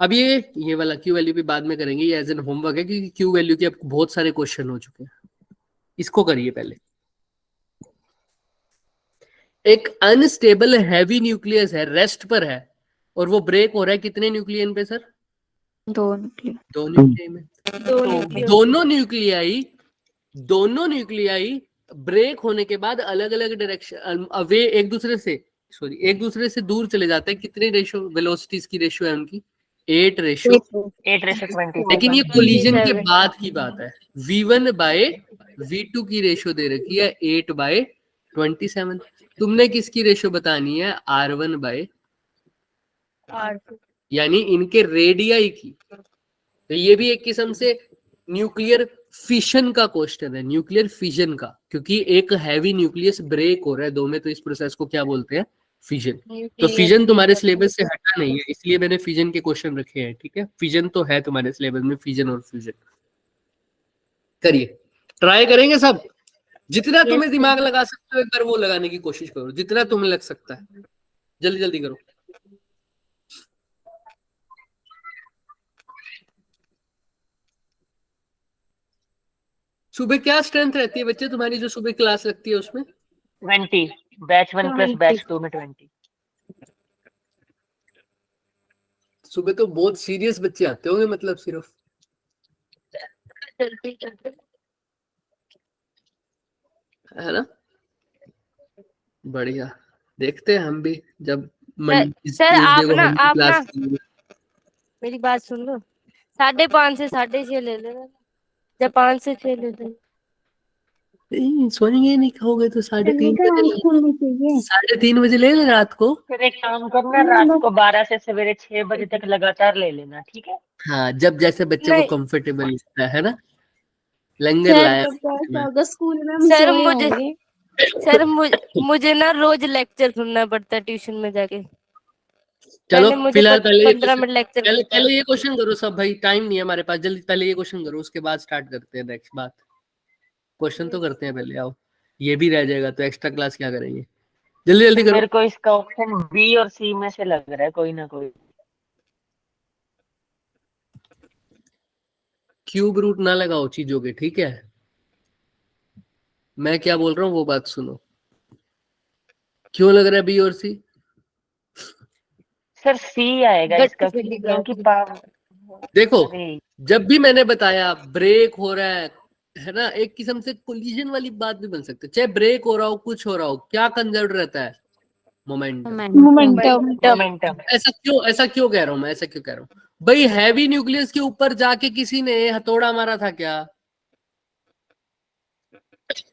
अब ये वाला क्यू वैल्यू भी बाद में करेंगे, ये एज एन होमवर्क है, क्योंकि क्यू वैल्यू के अब बहुत सारे क्वेश्चन हो चुके हैं। इसको करिए पहले। एक अनस्टेबल हैवी न्यूक्लियस है, रेस्ट पर है, और वो ब्रेक हो रहा है कितने न्यूक्लियन पे सर? 2 न्यूक्लियन। 2 न्यूक्लियन में। दो न्यूक्लियस। दोनों न्यूक्लियाई ब्रेक होने के बाद अलग अलग डायरेक्शन वे एक दूसरे से दूर चले जाते हैं। कितने रेशो वेलोसिटीज की रेशो है उनकी? 8 रेशो। 8:27। लेकिन ये कोलिजन के बाद की बात है। v1 बाय v2 की रेशो दे रखी है 8/27। तुमने किसकी रेशो बतानी है? r1 बाय, यानी इनके रेडियाई की। तो ये भी एक किस्म से न्यूक्लियर फिशन का क्वेश्चन है, न्यूक्लियर फिजन का, क्योंकि एक हैवी न्यूक्लियस ब्रेक हो रहा है दो में, तो इस प्रोसेस को क्या बोलते हैं? फिजन। तो फिजन तुम्हारे सिलेबस से हटा नहीं है, इसलिए मैंने फिजन के क्वेश्चन रखे हैं। ठीक है, फिजन तो है तुम्हारे सिलेबस में, फिजन और फ्यूजन। करिए, ट्राई करेंगे सब। जितना तुम्हें दिमाग लगा सकते हो एक बार वो लगाने की कोशिश करो, जितना तुम्हें लग सकता है। जल्दी जल्दी करो। सुबह क्या स्ट्रेंथ रहती है बच्चे तुम्हारी जो सुबह क्लास लगती है उसमें? 20, बैच 1 प्लस बैच 2 में 20। सुबह तो बहुत सीरियस बच्चे आते होंगे, मतलब सिर्फ। है ना? बढ़िया, देखते हैं हम भी जब सर आप ना क्लास। मेरी बात सुन लो। 5:30 से 6:30 ले लेना, या 5 से 6 ले लेना। सोएंगे नहीं, खाओगे तो 3:30 बजे, 3:30 बजे ले लेना रात को। फिर एक काम करना, रात को 12 से सवेरे 6 बजे तक लगातार ले लेना, ठीक है? हाँ, जब जैसे बच्चे को नहीं। कंफर्टेबल लगता है ना। लंगर लाया स्कूल में सर मुझे ना रोज लेक्चर सुनना पड़ता है ट्यूशन में जाके। चलो फिलहाल पहले 15 मिनट लेक्चर पहले ये क्वेश्चन करो सब भाई, टाइम नहीं है हमारे पास। जल्दी पहले ये क्वेश्चन करो, उसके बाद स्टार्ट करते हैं नेक्स्ट बात। क्वेश्चन तो करते हैं पहले, आओ। ये भी रह जाएगा तो एक्स्ट्रा क्लास क्या करेंगे? जल्दी जल्दी करो। मेरे को इसका ऑप्शन बी और सी में से लग रहा है कोई ना कोई। क्यूब रूट ना लगाओ चीजों के, ठीक है? मैं क्या बोल रहा हूँ वो बात सुनो। क्यों लग रहा है बी और सी? सर सी आएगा इसका, क्योंकि देखो, जब भी मैंने बताया ब्रेक हो रहा है ना, एक किस्म से कोलिजन वाली बात भी बन सकती है। चाहे ब्रेक हो रहा हो, कुछ हो रहा हो, क्या कंजर्व रहता है? मोमेंटम। ऐसा क्यों कह रहा हूं मैं? ऐसा क्यों कह रहा हूं भाई? हैवी न्यूक्लियस के ऊपर जाके किसी ने हथौड़ा मारा था क्या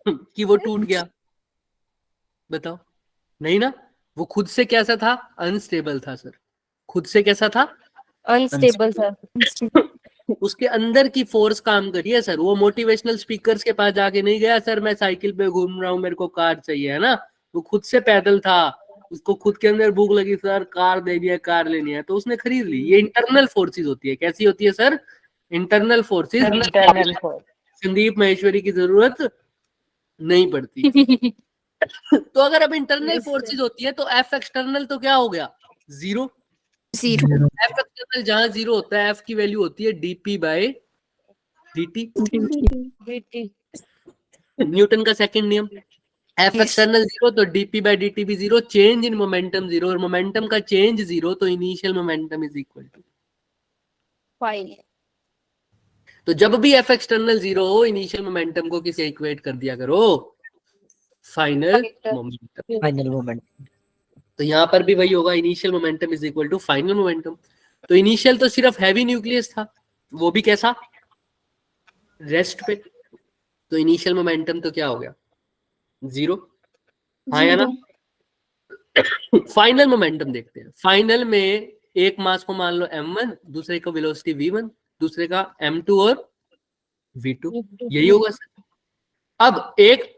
कि वो टूट गया? बताओ। नहीं ना, वो खुद से कैसा था? अनस्टेबल था सर। खुद से कैसा था? Unstable sir. उसके अंदर की फोर्स काम करी है सर। वो मोटिवेशनल स्पीकर्स के पास जाके नहीं गया सर मैं साइकिल पे घूम रहा हूँ, मेरे को कार चाहिए, है ना। वो खुद से पैदल था, उसको खुद के अंदर भूख लगी, सर कार लेनी है, कार लेनी है, तो उसने खरीद ली। ये इंटरनल फोर्सेस होती है। कैसी होती है sir? Internal forces. Sandeep Maheshwari की जरूरत नहीं पड़ती। तो अगर अब इंटरनल फोर्सेस होती है तो एफ एक्सटर्नल तो क्या हो गया? 0। एफ एक्सटर्नल जहां 0 होता है, एफ की वैल्यू होती है dp बाय dt। न्यूटन का सेकंड नियम। एफ एक्सटर्नल 0 तो dp बाय dt भी 0, चेंज इन मोमेंटम 0, और मोमेंटम का चेंज 0 तो initial momentum is equal to fine. तो जब भी एफ एक्सटर्नल 0 हो, इनिशियल मोमेंटम को किसे इक्वेट कर दिया करो? Final momentum. तो यहाँ पर भी वही होगा, initial momentum is equal to final momentum. तो इनिशियल तो सिर्फ हैवी न्यूक्लियस था, वो भी कैसा? रेस्ट पे। तो इनिशियल मोमेंटम तो क्या हो गया? 0। हाँ या ना? फाइनल मोमेंटम देखते हैं। फाइनल में एक मास को मान लो m1, दूसरे का वेलोसिटी v1, दूसरे का m2 और v2, यही होगा सर। अब एक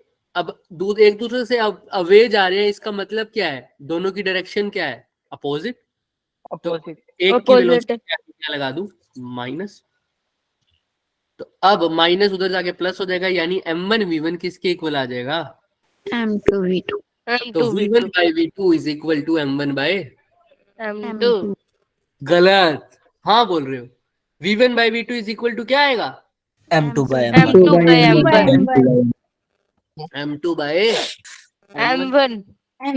दूसरे से अवे जा रहे हैं, इसका मतलब क्या है? दोनों की डायरेक्शन क्या है? अपोजिट। तो एक की वेलोसिटी क्या लगा दूं? माइनस। तो अब माइनस उधर जाके प्लस हो जाएगा, यानी m1 v1 किसके इक्वल आ जाएगा? m2 v2। तो v1 by v2 is equal to m1 by m2। गलत। हाँ बोल रहे हो। v1 by v2 is equal to क्या आएगा? m2 by m2 by m1।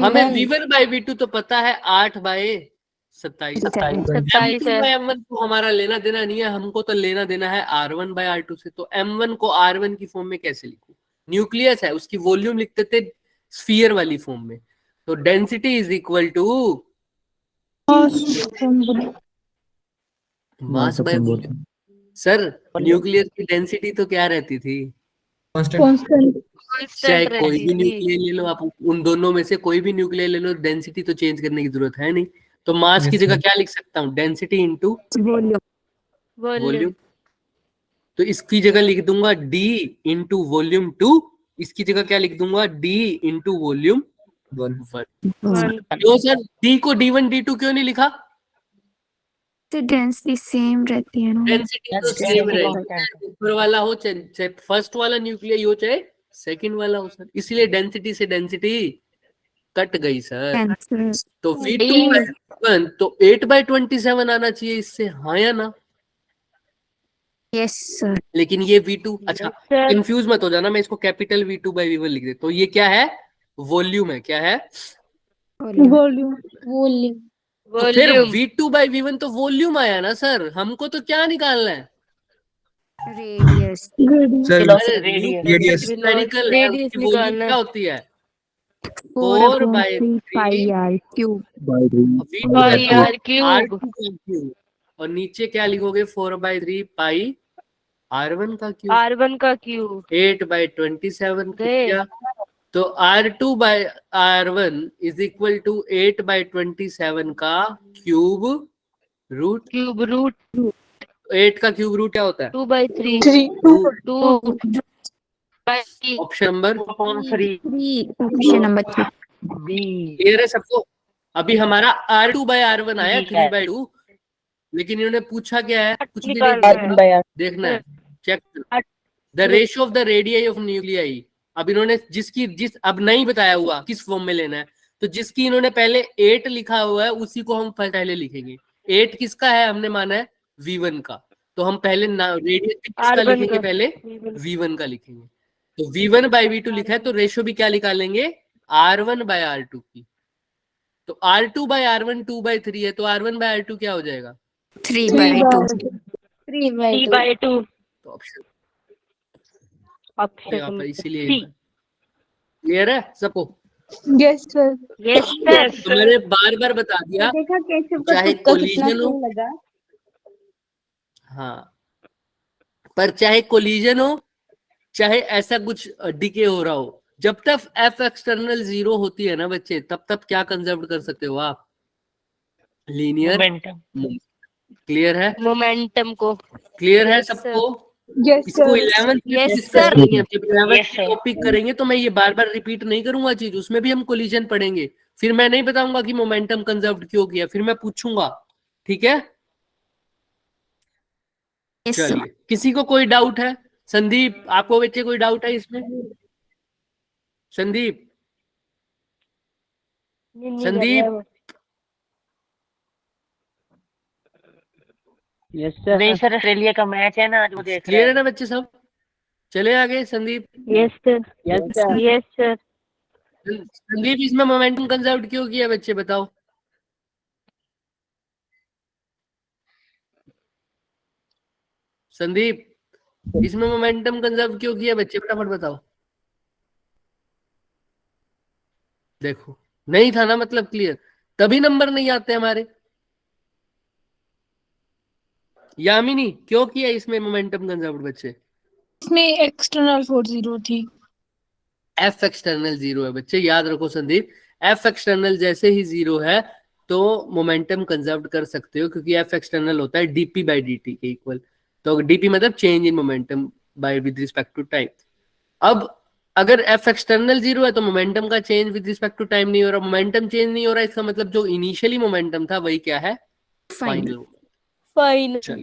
हमें v1 by v2 तो पता है 8/16 27 27 है। M1 को हमारा लेना देना नहीं है, हमको तो लेना देना है R1/R2 से। तो M1 को R1 की फॉर्म में कैसे लिखूं? न्यूक्लियस है, उसकी वॉल्यूम लिखते थे स्फीयर वाली फॉर्म में। तो density is equal to mass by volume. Sir nuclear की डेंसिटी तो क्या रहती थी? कांस्टेंट। चाहे कांस्टेंट कोई रहती भी थी। न्यूक्लियर ले लो आप, उन दोनों में से कोई भी न्यूक्लियर ले लो, डेंसिटी तो चेंज करने की जरूरत है नहीं। तो मास की Yes, जगह sir. क्या लिख सकता हूँ? Density into volume. वॉल्यूम। तो इसकी जगह लिख दूंगा D इंटू वॉल्यूम 2। इसकी जगह क्या लिख दूंगा? D into volume 1। क्यों सर D को D1 D2 क्यों नहीं लिखा? तो डेंसिटी सेम रहती है ना। डेंसिटी तो सेम रहेगी, ऊपर वाला हो चाहे फर्स्ट वाला न्यूक्लियर हो चाहे सेकंड वाला हो सर, इसलिए डेंसिटी से डेंसिटी कट गई सर। कैंसर। तो V2/1 तो 8/27 आना चाहिए इससे, हाँ या ना? Yes sir. लेकिन ये V2, अच्छा सर। कंफ्यूज मत हो जाना, मैं इसको कैपिटल V2/V1 लिख देता हूँ। ये क्या है? वॉल्यूम है। क्या है? वॉल्यूम। तो फिर वॉल्यूम। V2/V1 तो वॉल्यूम आया ना सर, हमको तो क्या निकालना है? रेडियस। सर अरे रेडियस। रेडियस। स्फेरिकल है, रेडियस उसकी वॉल्यूम निकालना क्या है। होती है? 4/3 pi 4/3 R cube. Pi R cube. R2 का क्यूब, और नीचे क्या लिखोगे? 4/3 पाई R1 का क्यूब। R1 का क्यूब। 8/27 गए। किया, तो R2/R1 इज इक्वल टू 8/27 का क्यूब रूट। क्यूब रूट 8 का क्यूब रूट क्या होता है? 2/3 2 option number 3 option number 3। B clear है सबको? अभी हमारा R2/R1 आया ठीक है। 3/2, लेकिन इन्होंने पूछा क्या है? कुछ भी निकालना नहीं है। देखना है, check the ratio of the radii of nuclei. अब इन्होंने जिस अब नहीं बताया हुआ किस फॉर्म में लेना है, तो जिसकी इन्होंने पहले 8 लिखा हुआ है उसी को हम पहले लिखेंगे। 8 किसका है? हमने माना है V1 का, तो हम पहले रेडियस किसका R1 लिखेंगे? का। पहले V1 का लिखेंगे। तो V1/V2 लिखा है, तो रेशियो भी क्या निकालेंगे? R1/R2 की। तो R2/R1 2/3 है, तो R1/R2 क्या हो जाएगा? 3/2। 3/2 तो ऑप्शन ऑप्शन यहाँ पे इसीलिए C। क्लियर है सबको? Yes sir. Yes sir. तो मैंने बार बार बता दिया, देखा कैसे का चाहे तुक्का कितना कोलिजन हो, सही लगा। हाँ, पर चाहे कोलिजन हो, चाहे ऐसा कुछ डिके हो रहा हो, जब तक F एक्सटर्नल 0 होती है ना बच्चे, तब तक क्या कंजर्व कर सकते हो आप? Linear momentum. क्लियर है? मोमेंटम को। क्लियर है Yes, sir. सबको? यस इसको सर। 11th में Yes, डिस्कस sir. करेंगे। जब 11th Yes, sir. टॉपिक करेंगे तो मैं ये बार बार रिपीट नहीं करूंगा चीज, उसमें भी हम कोलिजन पढ़ेंगे। फिर मैं नहीं बताऊंगा कि मोमेंटम कंजर्व क्यों किया, फिर मैं पूछूंगा। ठीक है, यस सर। चलिए, किसी को कोई डाउट है? संदीप, आपको बच्चे कोई डाउट है इसमें? संदीप, संदीप, नहीं सर, ऑस्ट्रेलिया का मैच है ना आज, वो देख रहे क्लियर है हैं। ना बच्चे सब? चले आगे Sandeep. Yes sir. Yes sir. Sandeep, इसमें मोमेंटम कंजर्व क्यों किया बच्चे बताओ? संदीप, इसमें मोमेंटम कंजर्व क्यों किया बच्चे? फटाफट बताओ। देखो, नहीं था ना मतलब क्लियर, तभी नंबर नहीं आते हमारे। यामिनी, क्यों किया इसमें मोमेंटम कंजर्व बच्चे? इसमें एक्सटर्नल फोर्स 0 थी। F एक्सटर्नल 0 है बच्चे, याद रखो संदीप। F एक्सटर्नल जैसे ही 0 है तो मोमेंटम कंजर्व कर सकते हो, क्योंकि F एक्सटर्नल होता है dp/dt के इक्वल। तो dp मतलब change in momentum by with respect to time. अब अगर F एक्सटर्नल 0 है तो मोमेंटम का change with respect to time नहीं हो रहा। मोमेंटम चेंज नहीं हो रहा, इसका मतलब जो इनिशियली मोमेंटम था वही क्या है? फाइनल। फाइन। चलिए,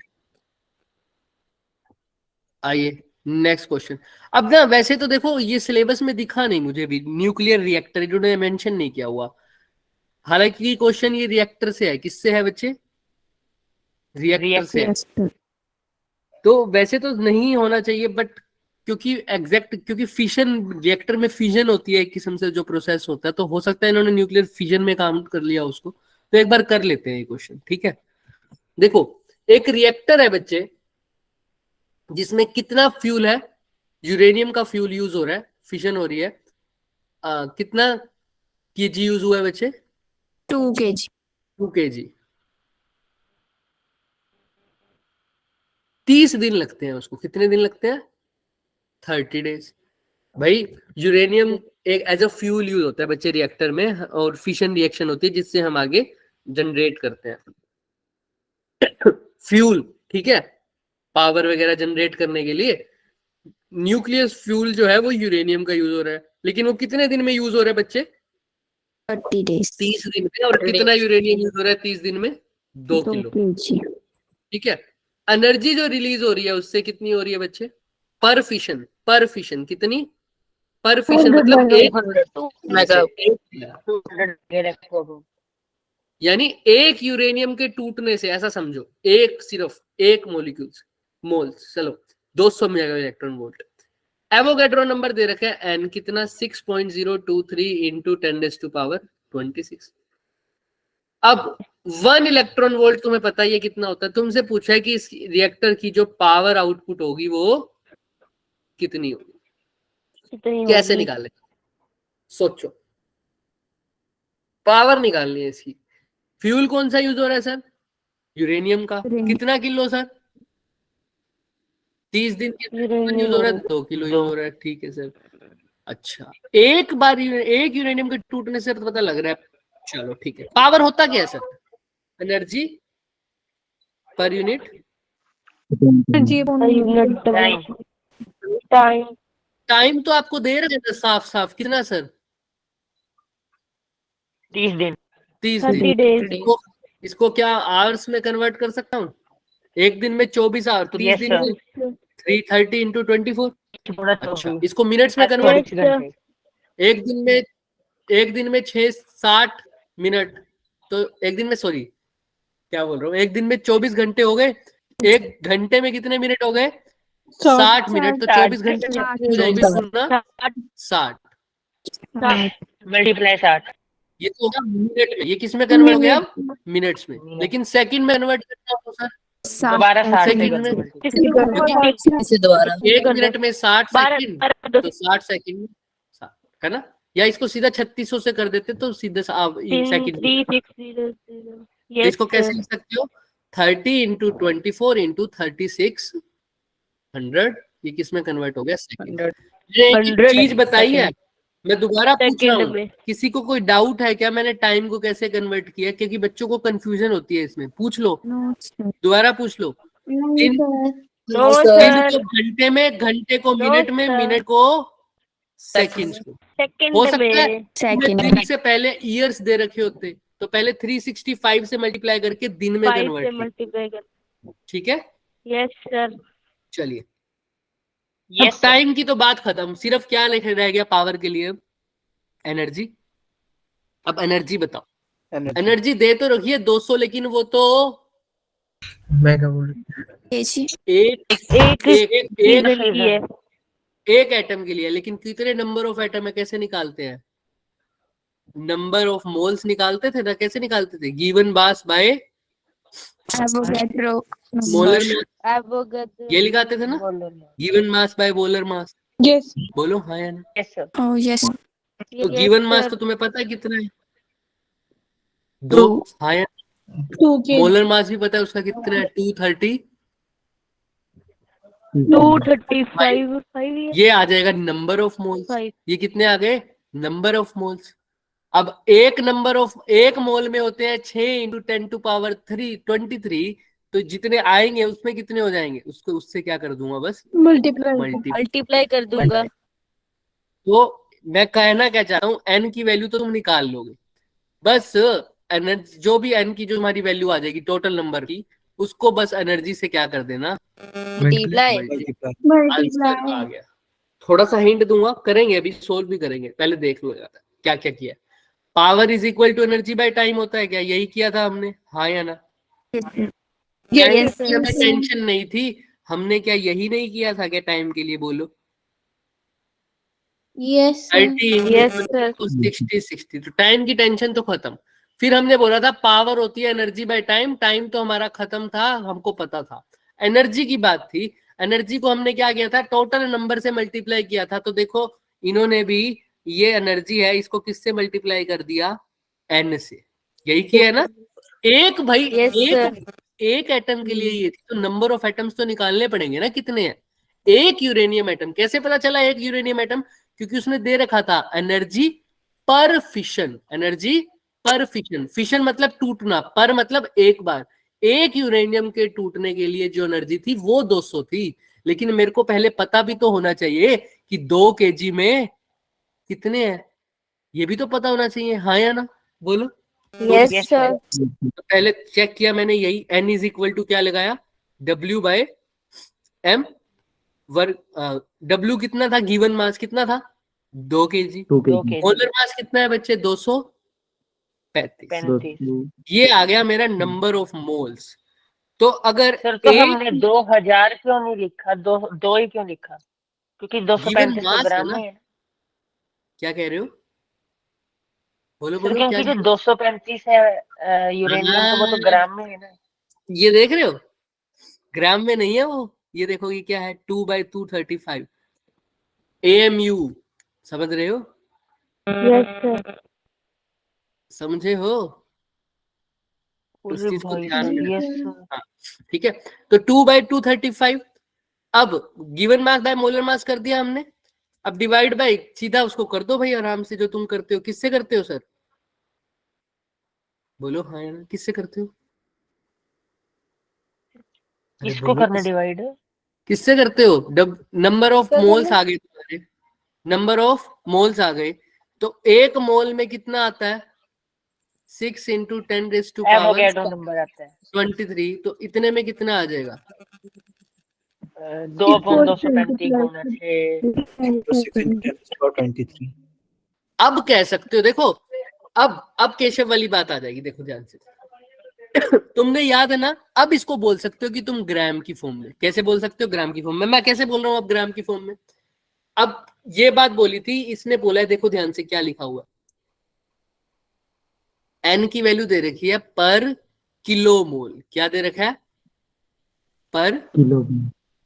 आइए नेक्स्ट क्वेश्चन। अब ना वैसे तो देखो ये सिलेबस में दिखा नहीं मुझे भी, न्यूक्लियर रिएक्टर इन्होंने मेंशन नहीं किया हुआ। हालांकि क्वेश्चन ये रिएक्टर से है। किससे है बच्चे? रिएक्टर से है। तो वैसे तो नहीं होना चाहिए, बट क्योंकि फिशन, रिएक्टर में फिजन होती है एक किस्म से जो प्रोसेस होता है, तो हो सकता है इन्होंने न्यूक्लियर फिजन में काम कर लिया उसको। तो एक बार कर लेते हैं ये क्वेश्चन, ठीक है। देखो एक रिएक्टर है बच्चे, जिसमें कितना फ्यूल है, यूरेनियम का फ्यूल यूज हो रहा है, फिशन हो रही है, कितना केजी यूज हुआ है बच्चे? 2 kg 2 kg। 30 दिन लगते हैं उसको। कितने दिन लगते हैं? 30 डेज। भाई यूरेनियम एक एज अ फ्यूल यूज होता है बच्चे रिएक्टर में, और फिशन रिएक्शन होती है जिससे हम आगे जनरेट करते हैं फ्यूल, ठीक है, पावर वगैरह जनरेट करने के लिए। न्यूक्लियस फ्यूल जो है वो यूरेनियम का यूज हो रहा है, लेकिन वो कितने दिन में यूज हो रहा है बच्चे? 30 days 30 दिन में। और कितना यूरेनियम यूज हो रहा है 30 दिन में? 2 किलो, kg ठीक है। एनर्जी जो रिलीज हो रही है उससे कितनी हो रही है बच्चे? पर फिशन, पर फिशन कितनी? पर फिशन मतलब एक 200 यानी एक यूरेनियम के टूटने से, ऐसा समझो, एक सिर्फ एक मोलिक्यूल्स, मोल्स, चलो 200 mega electron volt. Avogadro number दे रखा है n कितना? 6.023 इंटू 10⁻26। अब 1 इलेक्ट्रॉन वोल्ट तुम्हें पता ही है कितना होता है। तुमसे पूछा है कि इस रिएक्टर की जो पावर आउटपुट होगी वो कितनी होगी, कैसे निकाले? सोचो, पावर निकालनी है इसकी। फ्यूल कौन सा यूज हो रहा है सर? यूरेनियम का। कितना किलो सर? 30 दिन यूज हो रहा है, 2 किलो यूज हो रहा है, ठीक है सर। अच्छा, एक बार एक यूरेनियम के टूटने से तो पता लग रहा है। चलो ठीक है, पावर होता क्या है sir? Energy per unit time. तो आपको दे रहे हैं साफ साफ, कितना सर? 30 दिन 30 दिन। इसको क्या आवर्स में कन्वर्ट कर सकता हूँ? एक दिन में 24 आवर, तो 30 Yes, दिन sir. में 330 इंटू 24। थोड़ा अच्छा, इसको मिनट्स में कन्वर्ट। 24 घंटे एक दिन में 6-60 मिनट, तो एक दिन में, सॉरी क्या बोल रहा हूँ, एक दिन में 24 घंटे हो गए। एक घंटे में कितने मिनट हो गए? 60 मिनट। तो 24 घंटे में 24 गुना 60, मल्टीप्लाई 60 ये तो होगा मिनट में। ये किस में कन्वर्ट हो गया अब? मिनट्स में। लेकिन सेकंड में कन्वर्ट करना हो सर, दोबारा 60 सेकंड में, दोबारा 1 मिनट में 60 सेकंड, तो 60 सेकंड में 60, है ना? या इसको सीधा 3600 से कर देते तो सीधा सेकंड। इसको कैसे लिख सकते हो? 30 इंटू 24 इंटू 3600, ये किस में कन्वर्ट हो गया? सेकंड। एक चीज बताई है, मैं दोबारा पूछ रहा हूँ, किसी को कोई डाउट है क्या मैंने टाइम को कैसे कन्वर्ट किया? क्योंकि बच्चों को कंफ्यूजन होती है इसमें। पूछ लो, दोबारा पूछ लो। दिन को घंटे में, घंटे को मिनट में, मिनट को सेकंड्स में। हो सकता है दिन से पहले ईयर्स दे रखे होते, तो पहले 365 से मल्टीप्लाई करके दिन में कन्वर्ट, ठीक है? Yes sir. चलिए, Yes, अब टाइम की तो बात खत्म, सिर्फ क्या लिखे रह गया पावर के लिए? एनर्जी। अब एनर्जी बताओ। एनर्जी दे तो रखिए 200, लेकिन वो तो एक एटम के लिए, लेकिन कितने नंबर ऑफ एटम है, कैसे निकालते हैं? नंबर ऑफ मोल्स निकालते थे ना, कैसे निकालते थे? Given mass by molar mass, ये लिखाते थे ना, given mass by molar mass. yes बोलो हाँ या ना? yes sir. oh yes तो गिवन मास तो तुम्हें पता है कितना है? 2। हाँ या? 2 kg मोलर मास भी पता है उसका कितना है? 235 ये आ जाएगा नंबर ऑफ मोल्स। ये कितने आ गए? Number of moles. अब एक मोल में होते हैं 6 इंटू 10⁻³ तो जितने आएंगे उसमें कितने हो जाएंगे? उसको उससे क्या कर दूंगा, बस मल्टीप्लाई कर दूंगा। तो मैं कहना क्या चाहता हूँ, एन की वैल्यू तो तुम निकाल लोगे, बस एनर्जी जो भी एन की जो हमारी वैल्यू आ जाएगी टोटल नंबर की, उसको बस एनर्जी से क्या कर देना? मल्टीप्लाई। आंसर आ गया। थोड़ा सा हिंट दूंगा, करेंगे अभी, सोल्व भी करेंगे, पहले देख लो क्या क्या किया। Power is equal to energy by time होता है क्या? यही किया था हमने, हाँ या ना? टेंशन नहीं थी, हमने क्या यही नहीं किया था क्या टाइम के लिए? बोलो। yes 30 60 60, तो टाइम की टेंशन तो खत्म। फिर हमने बोला था पावर होती है एनर्जी बाय टाइम, टाइम तो हमारा खत्म था, हमको पता था। एनर्जी की बात थी, एनर्जी को हमने क्या किया था, टोटल नंबर से मल्टीप्लाई किया था। तो देखो इन्होंने भी ये एनर्जी है, इसको किससे मल्टीप्लाई कर दिया, एन से, यही किया है ना। एक भाई Yes, sir. एक एटम के लिए ये थी, तो नंबर ऑफ एटम्स तो निकालने पड़ेंगे ना, कितने हैं। एक यूरेनियम एटम, कैसे पता चला एक यूरेनियम एटम, क्योंकि उसने दे रखा था एनर्जी पर फिशन, एनर्जी पर फिशन, फिशन मतलब टूटना, पर मतलब एक बार, एक यूरेनियम के टूटने के लिए जो एनर्जी थी वो 200 थी। लेकिन मेरे को पहले पता भी तो होना चाहिए कि 2 kg में कितने हैं, ये भी तो पता होना चाहिए, हाँ या ना, बोलो। Yes, Yes, sir. तो पहले चेक किया मैंने, यही n इज इक्वल टू क्या लगाया, W बाय m वर्ग। W कितना था, गिवन मास कितना था, 2 kg। 2 2 kg। kg। Molar mass कितना है बच्चे, 235। 35। ये आ गया मेरा नंबर ऑफ मोल्स। तो अगर सर तो एक हमने 2000 क्यों नहीं लिखा, दो ही क्यों लिखा, क्योंकि 235 तो मास है ग्राम ना, में है। क्या कह रहे हो, बोलो सर बोलो क्या क्योंकि कह जो 235 है यूरेनियम, तो वो तो रहे हो? ग्राम में है ना। ये देख रहे हो, ग्राम में नहीं है वो, ये देखो ये क्या है, 2/235 AMU, समझ रहे हो, Yes, sir. समझे हो, उस अरे चीज को भाई ध्यान साहब, में ये रखना। हाँ, ठीक है, तो 2/235। अब given mass by molar mass कर दिया हमने, अब डिवाइड बाय, सीधा उसको कर दो भाई आराम से, जो तुम करते हो। किससे करते हो सर, बोलो हाँ या ना, किससे करते हो, अरे किसको बोलो करना डिवाइड। किससे करते हो, नंबर ऑफ सर मोल्स मैंने आ गए तुम्हारे, नंबर ऑफ मोल्स आ गए, तो एक मोल में कितना आता है, 6 इंटू 10⁻⁴ एवोगैड्रो नंबर आता है 23। तो इतने में कितना आ जाएगा, 2/235 गुना 6। अब कह सकते हो, देखो अब केशव वाली बात आ जाएगी, देखो ध्यान से। तुमने याद है ना, अब इसको बोल सकते हो कि तुम ग्राम की फॉर्म में, कैसे बोल सकते हो, ग्राम की फॉर्म में। मैं कैसे बोल रहा हूं अब ग्राम की फॉर्म में, अब ये बात बोली थी, इसने बोला है, देखो ध्यान से क्या लिखा हुआ, एन की वैल्यू दे रखी है पर किलो मोल, क्या दे रखा है, पर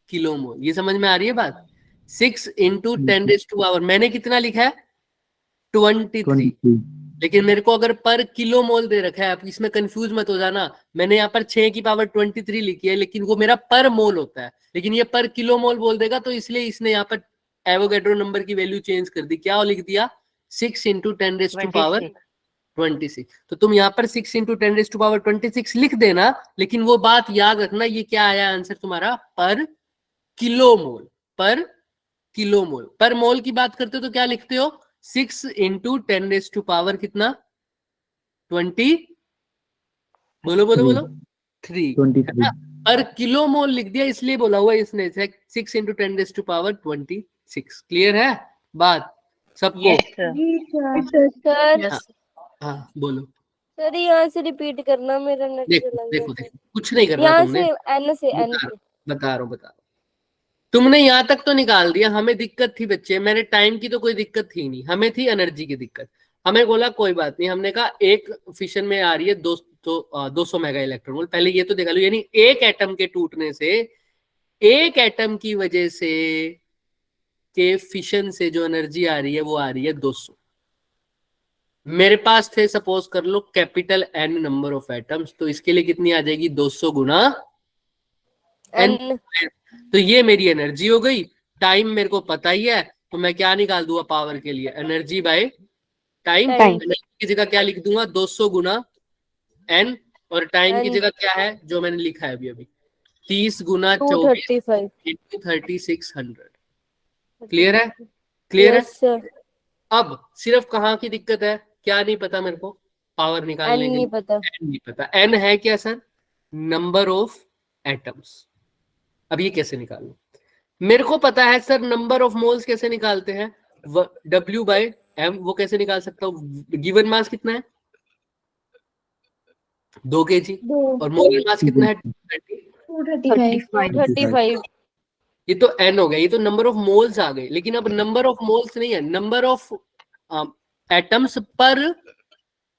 किलो मोल, ये समझ में आ रही है बात। 6 इंटू 10⁻⁴, मैंने कितना लिखा है, 23। लेकिन मेरे को अगर पर किलो मोल दे रखा है, आप इसमें कंफ्यूज मत हो जाना, मैंने यहाँ पर 6 की पावर 23 लिखी है, लेकिन वो मेरा पर मोल होता है, लेकिन ये पर किलो मोल बोल देगा, तो इसलिए इसने यहाँ पर एवोगैड्रो नंबर की वैल्यू चेंज कर दी, क्या लिख दिया, 6 इंटू 10⁻26। तो तुम यहाँ पर 6 इंटू 10⁻26 लिख देना, लेकिन वो बात याद रखना, ये क्या आया आंसर तुम्हारा, पर किलो मोल, पर किलो मोल। पर मोल की बात करते हो तो क्या लिखते हो, 6 इंटू 10⁻⁴ कितना, 20, बोलो बोलो बोलो, 3, है ना। पर किलो मोल लिख दिया, इसलिए बोला हुआ इसने 6 इंटू 10⁻26। क्लियर है बात सबको, यस सर। सर हाँ बोलो। सर यहाँ से रिपीट करना, मेरा नेट देखो चला गया देखो सर। देखो, कुछ नहीं करना यहाँ तुमने, से एन से बता रहा हूँ। तुमने यहाँ तक तो निकाल दिया, हमें दिक्कत थी बच्चे, मेरे टाइम की तो कोई दिक्कत थी नहीं, हमें थी एनर्जी की दिक्कत। हमें बोला कोई बात नहीं, हमने कहा एक फिशन में आ रही है 200 मेगा इलेक्ट्रॉन वोल्ट, पहले ये तो देखा लो, यानी एक एटम के टूटने से, एक एटम की वजह से के फिशन से जो एनर्जी आ रही है वो आ रही है 200। मेरे पास थे सपोज कर लो capital N number of atoms, तो इसके लिए कितनी आ जाएगी, 200 गुना एन। तो ये मेरी एनर्जी हो गई, टाइम मेरे को पता ही है, तो मैं क्या निकाल दूंगा पावर के लिए, एनर्जी बाय टाइम। एनर्जी की जगह क्या लिख दूंगा, 200 गुना एन, और टाइम की जगह क्या है जो मैंने लिखा है अभी अभी, 30 गुना 24 इंटू 3600। क्लियर है, क्लियर है। अब सिर्फ कहाँ की दिक्कत है, क्या नहीं पता मेरे को, पावर निकालने के लिए नहीं पता, एन है क्या सर, नंबर ऑफ एटम्स। अब ये कैसे निकालूं, मेरे को पता है सर नंबर ऑफ मोल्स कैसे निकालते हैं, W बाय M, वो कैसे निकाल सकता हूँ, गिवन मास कितना है 2 kg, और मोलर मास कितना है 235 ये तो N हो गया, ये तो नंबर ऑफ मोल्स आ गए, लेकिन अब नंबर ऑफ मोल्स नहीं है, नंबर ऑफ एटम्स पर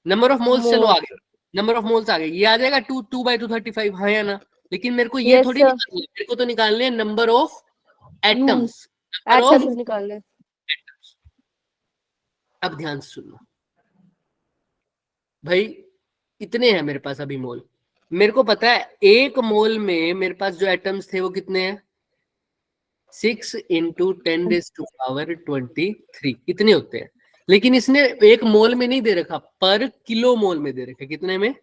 नंबर ऑफ मोल्स चलो मोल। आगे, नंबर ऑफ मोल्स आगे, ये आ जाएगा 2/235, हाँ या ना? लेकिन मेरे को ये Yes, थोड़ी sir. निकालने, मेरे को तो निकालने हैं number of atoms, number atoms of निकालने। एटम्स। अब ध्यान से सुनना भाई, इतने हैं मेरे पास अभी मोल। मेरे को पता है एक मोल में मेरे पास जो एटम्स थे वो कितने हैं, 6 × 10⁻23 इतने होते हैं। लेकिन इसने एक मोल में नहीं दे रखा, पर किलो मोल में दे रखा। कितने में?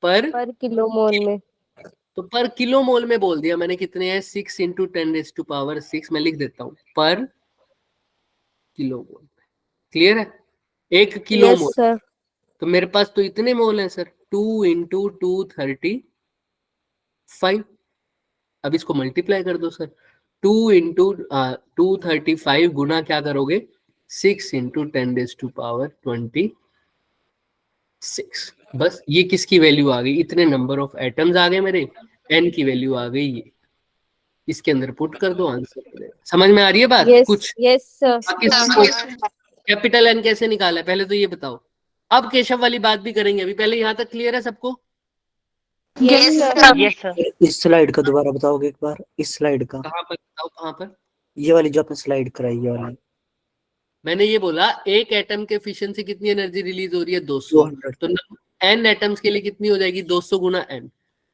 पर किलो मोल में। तो पर किलो मोल में बोल दिया मैंने कितने हैं, 6 × 10⁻6। मैं लिख देता हूं पर किलो मोल। क्लियर है? 1 किलो यस मोल। सर। तो मेरे पास तो इतने मोल हैं सर, 2 × 235। अब इसको मल्टीप्लाई कर दो सर, 2 × 235 गुना क्या करोगे, 6 × 10⁻26। बस ये किसकी वैल्यू आ गई, इतने नंबर ऑफ एटम्स आ गए मेरे, एन की वैल्यू आ गई ये। इसके अंदर पुट कर दो, आंसर। समझ में आ रही है बात? कुछ यस सर। कैपिटल एन कैसे निकाला है पहले तो ये बताओ। अब केशव वाली बात भी करेंगे, अभी पहले यहाँ तक क्लियर है सबको? Yes sir. Yes sir. इस स्लाइड का दोबारा बताओगे एक बार, इस स्लाइड का, कहाँ पर बताओ, कहाँ पर? ये वाली जो आपने स्लाइड कराई, ये वाली। मैंने ये बोला एक एटम के फिशन से कितनी एनर्जी रिलीज हो रही है, 200। 200। तो एन एटम्स के लिए कितनी हो जाएगी, 200 गुना एन।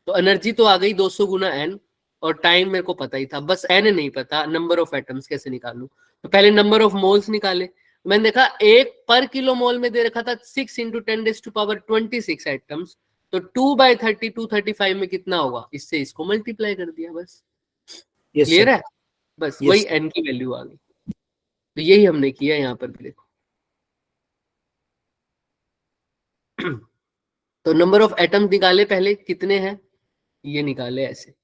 तो एनर्जी तो आ गई 200 गुना एन, और टाइम मेरे को पता ही था, बस एन नहीं पता नंबर ऑफ एटम्स कैसे निकालूं। तो पहले नंबर ऑफ मोल्स निकाले। मैंने देखा एक पर किलो मोल में दे रखा था 6 × 10⁻26 एटम्स। तो 2/30 235 में कितना होगा, इससे इसको मल्टीप्लाई कर दिया, बस। क्लियर है? बस वही एन की वैल्यू आ गई। तो यही हमने किया यहाँ पर भी, देखो। तो नंबर ऑफ एटम्स निकाले पहले, कितने हैं ये निकाले ऐसे,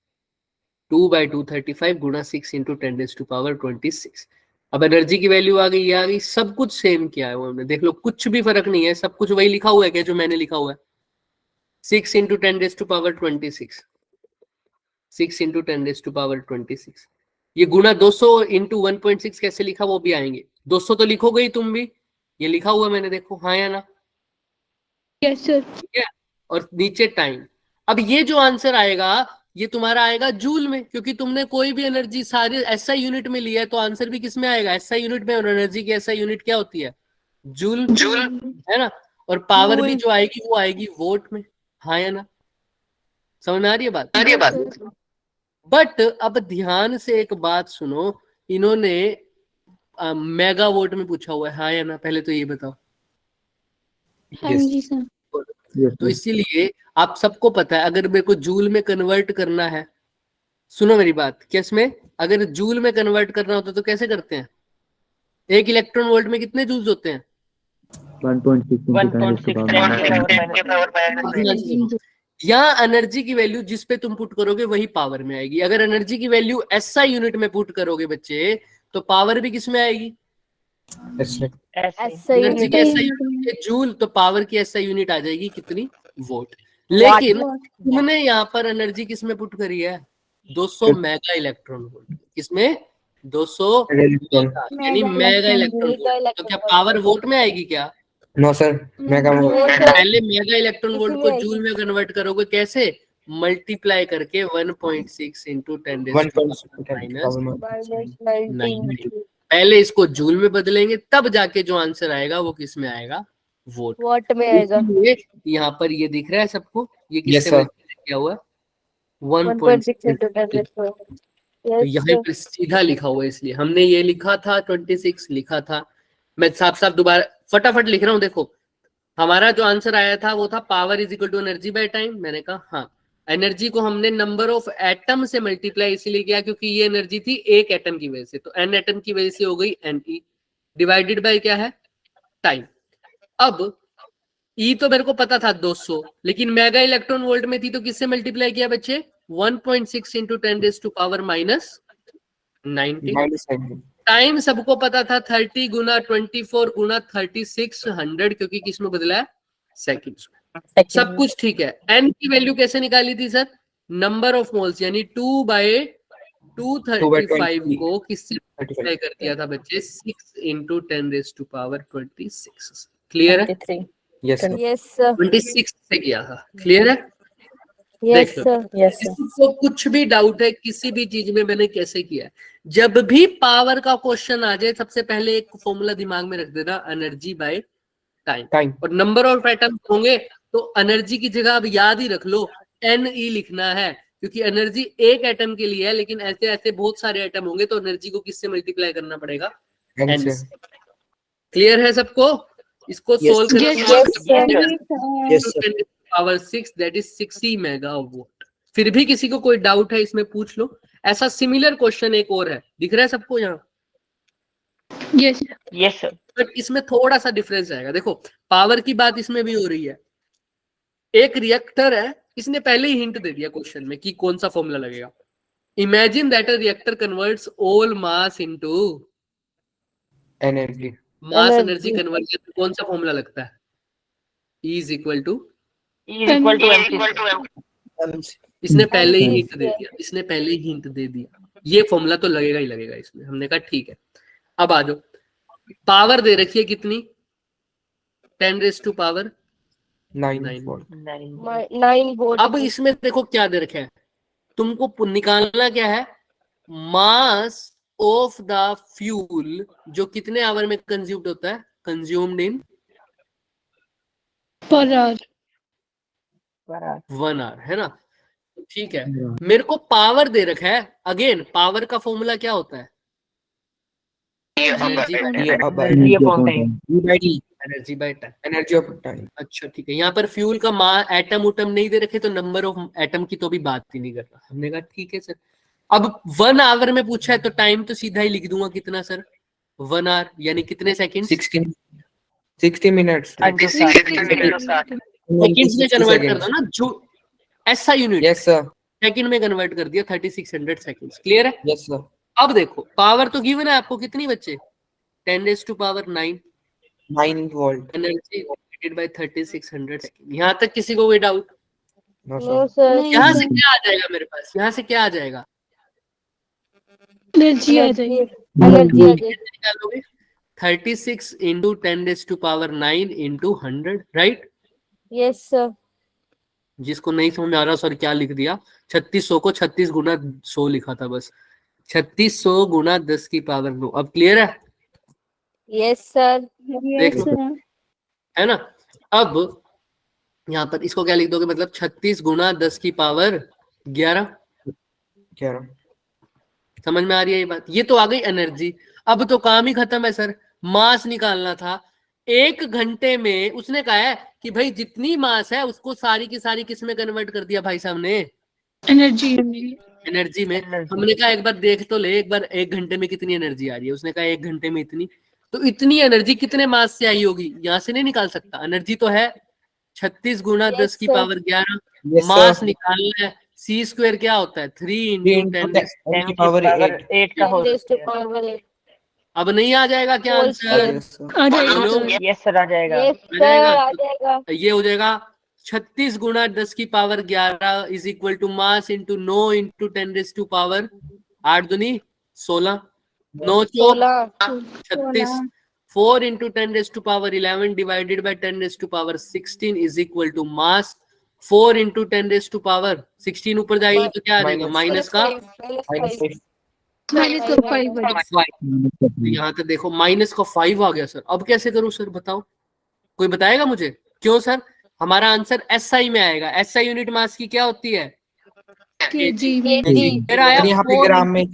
2/235 गुना 6 × 10⁻26। अब एनर्जी की वैल्यू आ गई, ये आ गई। सब कुछ सेम किया है वो हमने, देख लो कुछ भी फर्क नहीं है, सब कुछ वही लिखा हुआ है क्या जो मैंने लिखा हुआ है। 6 × 10⁻26, 6 × 10⁻26। ये गुना 200 × 1.6 कैसे लिखा वो भी आएंगे। 200 तो लिखोगे ही तुम भी, ये लिखा हुआ मैंने, देखो, हाँ या ना? Yes sir. ठीक है। और नीचे टाइम। अब ये जो आंसर आएगा ये तुम्हारा आएगा जूल में, क्योंकि तुमने कोई भी एनर्जी सारी एसआई यूनिट में लिया है, तो आंसर भी किस में आएगा, एसआई यूनिट में। और एनर्जी की एसआई यूनिट क्या होती है, जूल, है ना? और पावर भी जो आएगी वो आएगी वोट में, हाँ या ना? समझ में आ रही है बात? बट अब ध्यान से एक बात सुनो, इन्होंने मेगा वोट में पूछा हुआ है, हाँ या ना? पहले तो ये बताओ। हाँ जी सर। तो इसीलिए आप सबको पता है, अगर मेरे को जूल में कन्वर्ट करना है, सुनो मेरी बात, किस में, अगर जूल में कन्वर्ट करना होता तो कैसे करते हैं? 1 इलेक्ट्रॉन वोल्ट में कितने जूल्स होते हैं? 1.6 यहाँ एनर्जी की वैल्यू जिस पे तुम पुट करोगे वही पावर में आएगी। अगर एनर्जी की वैल्यू एसआई यूनिट में पुट करोगे बच्चे, तो पावर भी किस में आएगी, एनर्जी की एसआई यूनिट जूल, तो पावर की एसआई यूनिट आ जाएगी कितनी, वोट। लेकिन तुमने यहाँ पर एनर्जी किस में पुट करी है, 200 मेगा इलेक्ट्रॉन वोल्ट। किसमें, 200 यानी मेगा इलेक्ट्रॉन वोल्ट। तो क्या पावर वोट में आएगी क्या? नो सर, मेगा पहले मेगा इलेक्ट्रॉन वोल्ट को जूल में कन्वर्ट करोगे कैसे, मल्टीप्लाई करके 1.6 × 10⁻⁹ पहले इसको जूल में बदलेंगे, तब जाके जो आंसर आएगा वो किस में आएगा, वोट में आएगा। यहाँ पर ये दिख रहा है सबको, ये किससे क्या हुआ, 1.6 तो यहाँ पर सीधा लिखा हुआ है, इसलिए हमने ये लिखा था 26 लिखा था। मैं साफ साफ दोबारा फटाफट लिख रहा हूँ, देखो। हमारा जो आंसर आया था वो था power is equal to energy by time. मैंने कहा हाँ, एनर्जी को हमने नंबर ऑफ एटम से मल्टीप्लाई इसीलिए किया क्योंकि ये एनर्जी थी एक एटम की वजह से, तो एन एटम की वजह से हो गई एनई, डिवाइडेड बाय क्या है, टाइम। अब ई तो मेरे को पता था 200, लेकिन मेगा इलेक्ट्रॉन वोल्ट में थी तो किससे मल्टीप्लाई किया बच्चे, 1.6 × 10⁻⁻90। टाइम सबको पता था 30 गुना 24 गुना 3600, क्योंकि किस में बदला है, सेकंड्स में। सब कुछ ठीक है। एन की वैल्यू कैसे निकाली थी सर, नंबर ऑफ मोल्स, यानी 2/235 को किससे मल्टीप्लाई कर दिया था बच्चे, 6 × 10⁻26। क्लियर है? Yes sir. यस सर 26 से किया था। क्लियर है? यस देख लो। सर यस सर किसी को कुछ भी डाउट है किसी भी चीज में मैंने कैसे किया है, जब भी पावर का क्वेश्चन आ जाए सबसे पहले एक फॉर्मूला दिमाग में रख देना, एनर्जी बाय टाइम। टाइम। और नंबर ऑफ एटम्स होंगे तो एनर्जी की जगह अब याद ही रख लो Ne लिखना है, क्योंकि एनर्जी एक एटम के लिए है, लेकिन ऐसे ऐसे बहुत सारे एटम होंगे तो एनर्जी को किससे मल्टीप्लाई करना पड़ेगा? एन N से। से। क्लियर है सबको? इसको Yes, सोल्व sir. करना Yes, sir. Power 6 that is 60 megawatt. फिर भी किसी को कोई डाउट है इसमें पूछ लो। ऐसा सिमिलर क्वेश्चन एक और है, दिख रहा है सबको यहाँ? यस यस सर बट इसमें थोड़ा सा डिफरेंस आएगा। देखो पावर की बात इसमें भी हो रही है, एक रिएक्टर है, इसने पहले ही हिंट दे दिया क्वेश्चन में कि कौन सा फॉर्मूला लगेगा। Imagine that a reactor converts all mass into energy. Mass energy conversion, कौन सा फॉर्मूला लगता है? E is equal to MC। इसने पहले ही हिंट दे दिया, इसने पहले ही हिंट दे दिया, ये फॉर्मूला तो लगेगा ही लगेगा इसमें। हमने कहा ठीक है। अब आ जाओ, पावर दे रखी है कितनी? 10 raise to power 9 volt. 9 volt. अब इसमें देखो क्या दे रखा है, तुमको निकालना क्या है? मास ऑफ द फ्यूल जो कितने आवर में कंज्यूम्ड होता है, consumed in per hour 1 our, है ना? ठीक है, मेरे को पावर दे रखा है। अगेन पावर का फॉर्मूला क्या होता है? Energy by time. Energy of time. अच्छा ठीक है, यहाँ पर फ्यूल का एटम उटम नहीं दे रखे तो नंबर ऑफ एटम की तो भी बात ही नहीं कर रहा। हमने कहा ठीक है सर। अब 1 आवर में पूछा है तो टाइम तो सीधा ही लिख दूंगा, कितना सर? 1 आवर यानी कितने सेकंड? 60 मिनट्स। सेकंड्स में कन्वर्ट कर दो ना, जो ऐसा यूनिट। Yes sir. सेकंड में कन्वर्ट कर दिया, 3600 सेकंड्स। क्लियर है? Yes sir. अब देखो पावर तो गिवन है आपको, कितनी बच्चे? 10 raise to power 9 volt. Energy divided by 3600 second. यहाँ तक किसी को कोई doubt? No no sir. Sir यहाँ से क्या आ जाएगा मेरे पास? यहाँ से क्या आ जाएगा? एनर्जी आ जाएगी। एनर्जी आ जाएगी। निकालोगे 36 into 10 raise to power 9 into 100, right? Yes sir. जिसको नहीं समझ में आ रहा सर क्या लिख दिया, 3600 को 36 गुना 100 लिखा था बस, 3600 गुना 10 की पावर 9। अब क्लियर है? Yes sir. देख लो, है ना? अब यहाँ पर इसको क्या लिख दोगे, मतलब 36 गुना 10 की पावर 11। समझ में आ रही है ये बात? ये तो आ गई एनर्जी। अब तो काम ही खत्म है सर, मास निकालना था। 1 घंटे में उसने कहा है कि भाई जितनी मास है उसको सारी की सारी किस में कन्वर्ट कर दिया भाई साहब ने? एनर्जी एनर्जी में। हमने कहा एक बार देख तो ले, एक बार 1 घंटे में कितनी एनर्जी आ रही है। उसने कहा 1 घंटे में इतनी, तो इतनी एनर्जी कितने मास से आई होगी? यहाँ से नहीं निकाल सकता। एनर्जी तो है 36 गुना 10 की पावर 11। मास निकालना है, सी स्क्वायर क्या होता है? 3 इंटू 10 की पावर 8 का हो अब नहीं आ जाएगा क्या आंसर? आ जाएगा। यस सर आ जाएगा। यस सर आ जाएगा। ये हो जाएगा 36 गुना 10 की power 11 is equal to mass into 9 into 10 raise to power 8 दूनी 16, 9 चौक 36, 4 into 10 raise to power 11 divided by 10 raise to power 16 is equal to mass 4 into 10 raise to power 16 ऊपर जाएगी तो क्या आ जाएगा? माइनस का यहाँ तक देखो, माइनस का 5 आ गया सर। अब कैसे करूं सर, बताओ, कोई बताएगा मुझे? क्यों सर? हमारा आंसर SI में आएगा। SI यूनिट मास की क्या होती है? केजी। फिर आया यहाँ पे ग्राम में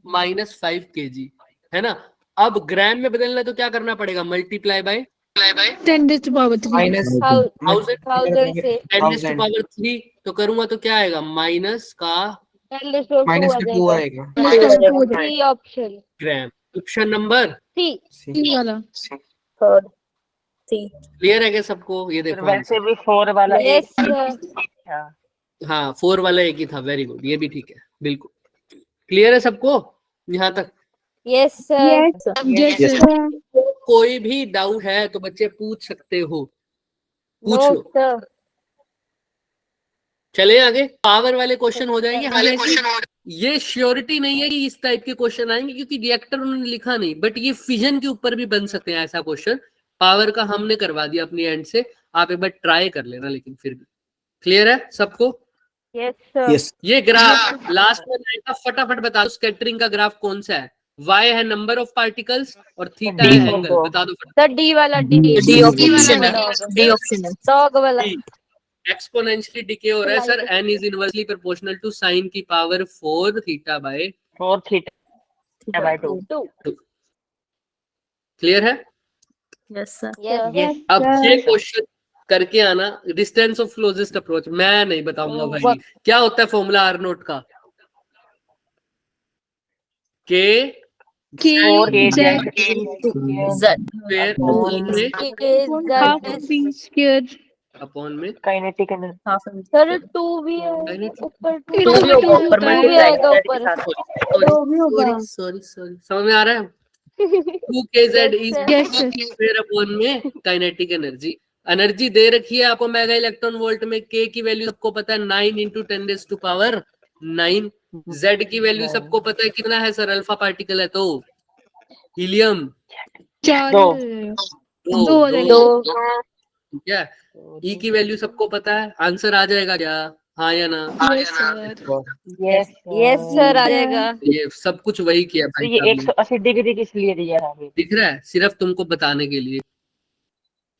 -5 kg, है ना? अब ग्राम में बदलना तो क्या करना पड़ेगा? Multiply by 10 raise to power 3 minus 1000 से 10 रेज़ टू पावर 3 तो करूंगा तो क्या आएगा? माइनस का 10 रेज़ टू माइनस का 2 आएगा। आएगा। 3 option gram. Option number C वाला। थर्ड सी। क्लियर है क्या सबको? ये सर देखो वैसे भी 4 वाला यस एक सर। हाँ 4 वाला एक ही था। वेरी गुड, ये भी ठीक है, बिल्कुल क्लियर है सबको यहाँ तक? Yes sir. यस कोई भी डाउट है तो बच्चे पूछ सकते हो, पूछ नो लो। सर। चले आगे, पावर वाले क्वेश्चन हो जाएंगे। हालांकि ये श्योरिटी नहीं है कि इस टाइप के क्वेश्चन आएंगे क्योंकि रिएक्टर उन्होंने लिखा नहीं, बट ये फिजन के ऊपर भी बन सकते हैं ऐसा क्वेश्चन। पावर का हमने करवा दिया अपनी एंड से, आप एक बार ट्राई कर लेना, लेकिन फिर भी क्लियर है सबको? Yes sir. यस ये ग्राफ लास्ट में आएगा, फटाफट बता दो स्कैटरिंग का ग्राफ कौन सा है? y है नंबर ऑफ पार्टिकल्स और थीटा है एंगल, बता दो फटाफट। सर डी वाला डी डी ऑप्शन है, डी ऑप्शन है। डॉग वाला एक्सपोनेंशियली डिके हो रहा है sir, n is inversely proportional to sin की power 4 theta by 4 theta by 2। 2। Clear है? Yes sir. यस अब ये क्वेश्चन करके आना, डिस्टेंस ऑफ क्लोजेस्ट अप्रोच मैं नहीं बताऊंगा भाई, क्या होता है फॉर्मूला आर नोट का? के और K Z square half V square upon में काइनेटिक एनर्जी। सर 2 भी है ऊपर, 2 2 भी होगा ऊपर, भी आएगा ऊपर। सॉरी समझ में आ रहा है? 2kz is Yes sir. Square upon में काइनेटिक एनर्जी। एनर्जी दे रखी है आपको मेगा इलेक्ट्रॉन वोल्ट में, k की वैल्यू सबको पता है 9 × 10⁹ z की वैल्यू सबको पता है कितना है सर? अल्फा पार्टिकल है तो हीलियम 4 दो। 2 ठीक है। E की वैल्यू सबको पता है, आंसर आ जाएगा क्या? हाँ या ना? Yes sir. यस सर आ जाएगा। ये सब कुछ वही किया तो भाई ये साहब ने। 180 डिग्री किस लिए दिया है अभी? दिख रहा है? सिर्फ तुमको बताने के लिए।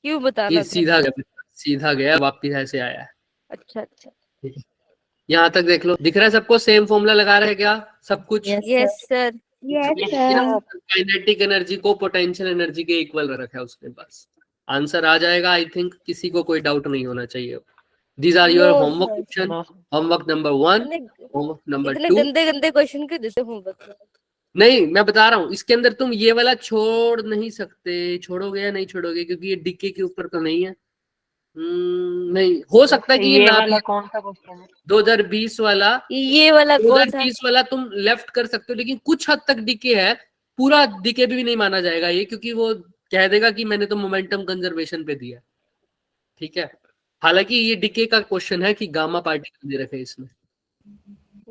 क्यों बताना ये था? सीधा गया वापिस ऐसे आया है। अच्छा अच्छा। यहाँ तक देख लो, दिख रहा है सबको? सेम फॉर्मूला लगा रहे हैं क्या सब कुछ? Yes sir. काइनेटिक एनर्जी को पोटेंशियल एनर्जी के इक्वल रखा है उसने, बस आंसर आ जाएगा। आई थिंक किसी को कोई डाउट नहीं होना चाहिए। These are your homework question. Homework number 1, homework number इतने 2। गंदे गंदे क्वेश्चन क्यों देते होमवर्क? नहीं मैं बता रहा हूँ, इसके अंदर तुम ये वाला छोड़ नहीं सकते। छोड़ोगे या नहीं छोड़ोगे? क्योंकि ये डीके के ऊपर तो नहीं है। नहीं हो सकता है कि ये ये ना वाला कौन सा क्वेश्चन है? 2020 वाला, ये वाला कौन सा? 2020 वाला तुम लेफ्ट कर सकते हो, लेकिन कुछ हद तक डीके है। पूरा डीके भी नहीं माना जाएगा ये, क्योंकि वो कह देगा कि मैंने तो मोमेंटम कंजर्वेशन पे दिया। ठीक है, हालांकि ये डीके का क्वेश्चन है कि गामा पार्टिकल दे रखे इसमें।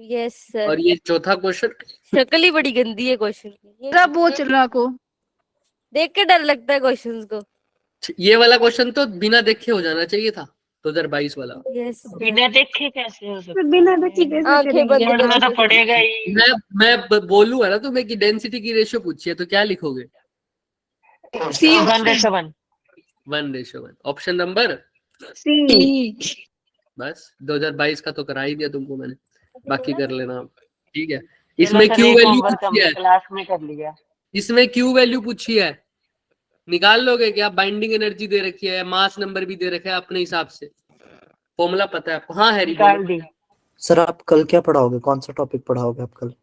Yes sir. और ये चौथा क्वेश्चन, शक्ल ही बड़ी गंदी है क्वेश्चन की। मेरा वो चल रहा को देख के डर लगता है क्वेश्चंस को। ये वाला क्वेश्चन तो बिना देखे हो जाना चाहिए था, 2022 वाला। यस बिना देखे कैसे हो सकता है? बिना देखे कैसे आंखें बंद करेंगे? पढ़ना तो पड़ेगा ही। मैं बोलूंगा ना तुम्हें कि डेंसिटी की रेशियो पूछी है तो क्या लिखोगे? 1:1। 1:1। ऑप्शन नंबर C बस 2022 का तो करा ही दिया तुमको मैंने, बाकी कर लेना आप। ठीक है, चलो इसमें सर, क्यू एक वैल्यू होमवर्क पूछी है, हमने क्लास में कर लिया। इसमें क्यू वैल्यू पूछी है, निकाल लोगे क्या? बाइंडिंग एनर्जी दे रखी है, मास नंबर भी दे रखा है अपने हिसाब से, फॉर्मूला पता है आपको? हाँ हैरी निकाल बोलो। दी। सर आप कल क्या पढ़ाओगे? कौन सा टॉपिक पढ़ाओगे आप कल?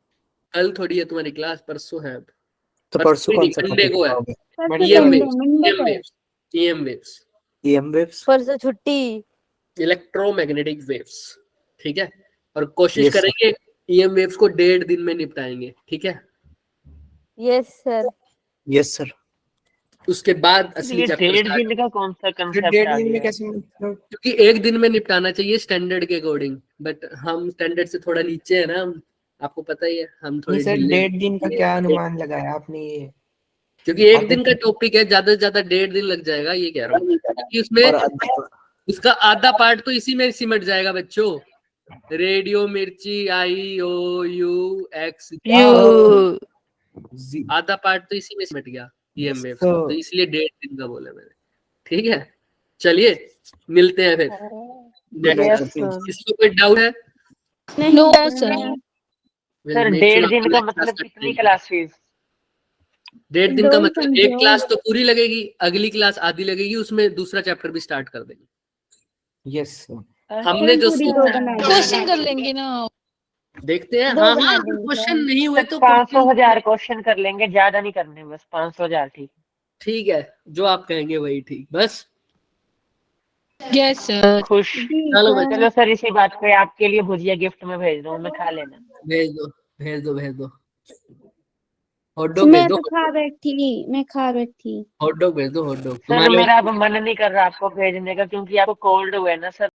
कल थोड़ी है तुम्हारी क्लास, परसों है। तो परसों कौन सा मंडे टॉपिक को है। पढ़ाओगे? EM waves, EM waves. परसों छुट्टी। Electromagnetic waves. ठीक है, और कोशिश Yes, sir. करेंगे EM वेव्स को 1.5 दिन में निपटाएंगे। ठीक है, यस सर। Yes sir. उसके बाद असली ये चैप्टर 1.5 स्टार्ट, दिन का कौन सा कंसेप्ट आ 1.5 दिन में गया? कैसे मतलब? क्योंकि 1 दिन में निपटाना चाहिए स्टैंडर्ड के अकॉर्डिंग, बट हम स्टैंडर्ड से थोड़ा नीचे है ना, आपको पता ही है, हम नहीं थोड़े सर, ढीले हैं। 1.5 दिन का क्या अनुमान लगाया आपने? ये क्योंकि 1 आप दिन का टॉपिक है, ज्यादा से ज्यादा 1.5 दिन लग जाएगा, ये कह रहा हूँ। क्योंकि उसमें और उसका आधा पार्ट तो इसी में सिमट जाएगा बच्चों। रेडियो मिर्ची IOU आधा पार्ट तो इसी में सिमट गया EM वेव्स का, तो इसलिए 1.5 दिन का बोला मैंने। ठीक है, चलिए मिलते हैं फिर नेक्स्ट। किसी को कोई डाउट है? No sir. सर 1.5 दिन का मतलब कितनी क्लासेस? 1.5 दिन का मतलब एक क्लास तो पूरी लगेगी, अगली क्लास आधी लगेगी, उसमें दूसरा चैप्टर भी स्टार्ट कर देंगे। Yes sir. हमने जो क्वेश्चन कर लेंगे ना। देखते हैं। हाँ हाँ, क्वेश्चन नहीं हुए तो 500,000 क्वेश्चन कर लेंगे, ज्यादा नहीं करने, बस 500,000। ठीक ठीक है, जो आप कहेंगे वही ठीक। बस यस सर। खुश। चलो बच्चों, चलो सर, इसी बात पे आपके लिए भुजिया गिफ्ट में भेज दूँ, मैं खा लेना। भेज दो भेज दो भेज दो, हॉट डॉग भेज मैं दो, तो खा बैठी। हॉट डॉग भेज दो, हॉट डॉग। सर मेरा अब मन नहीं कर रहा आपको भेजने का, क्योंकि आपको कोल्ड हुआ है ना सर।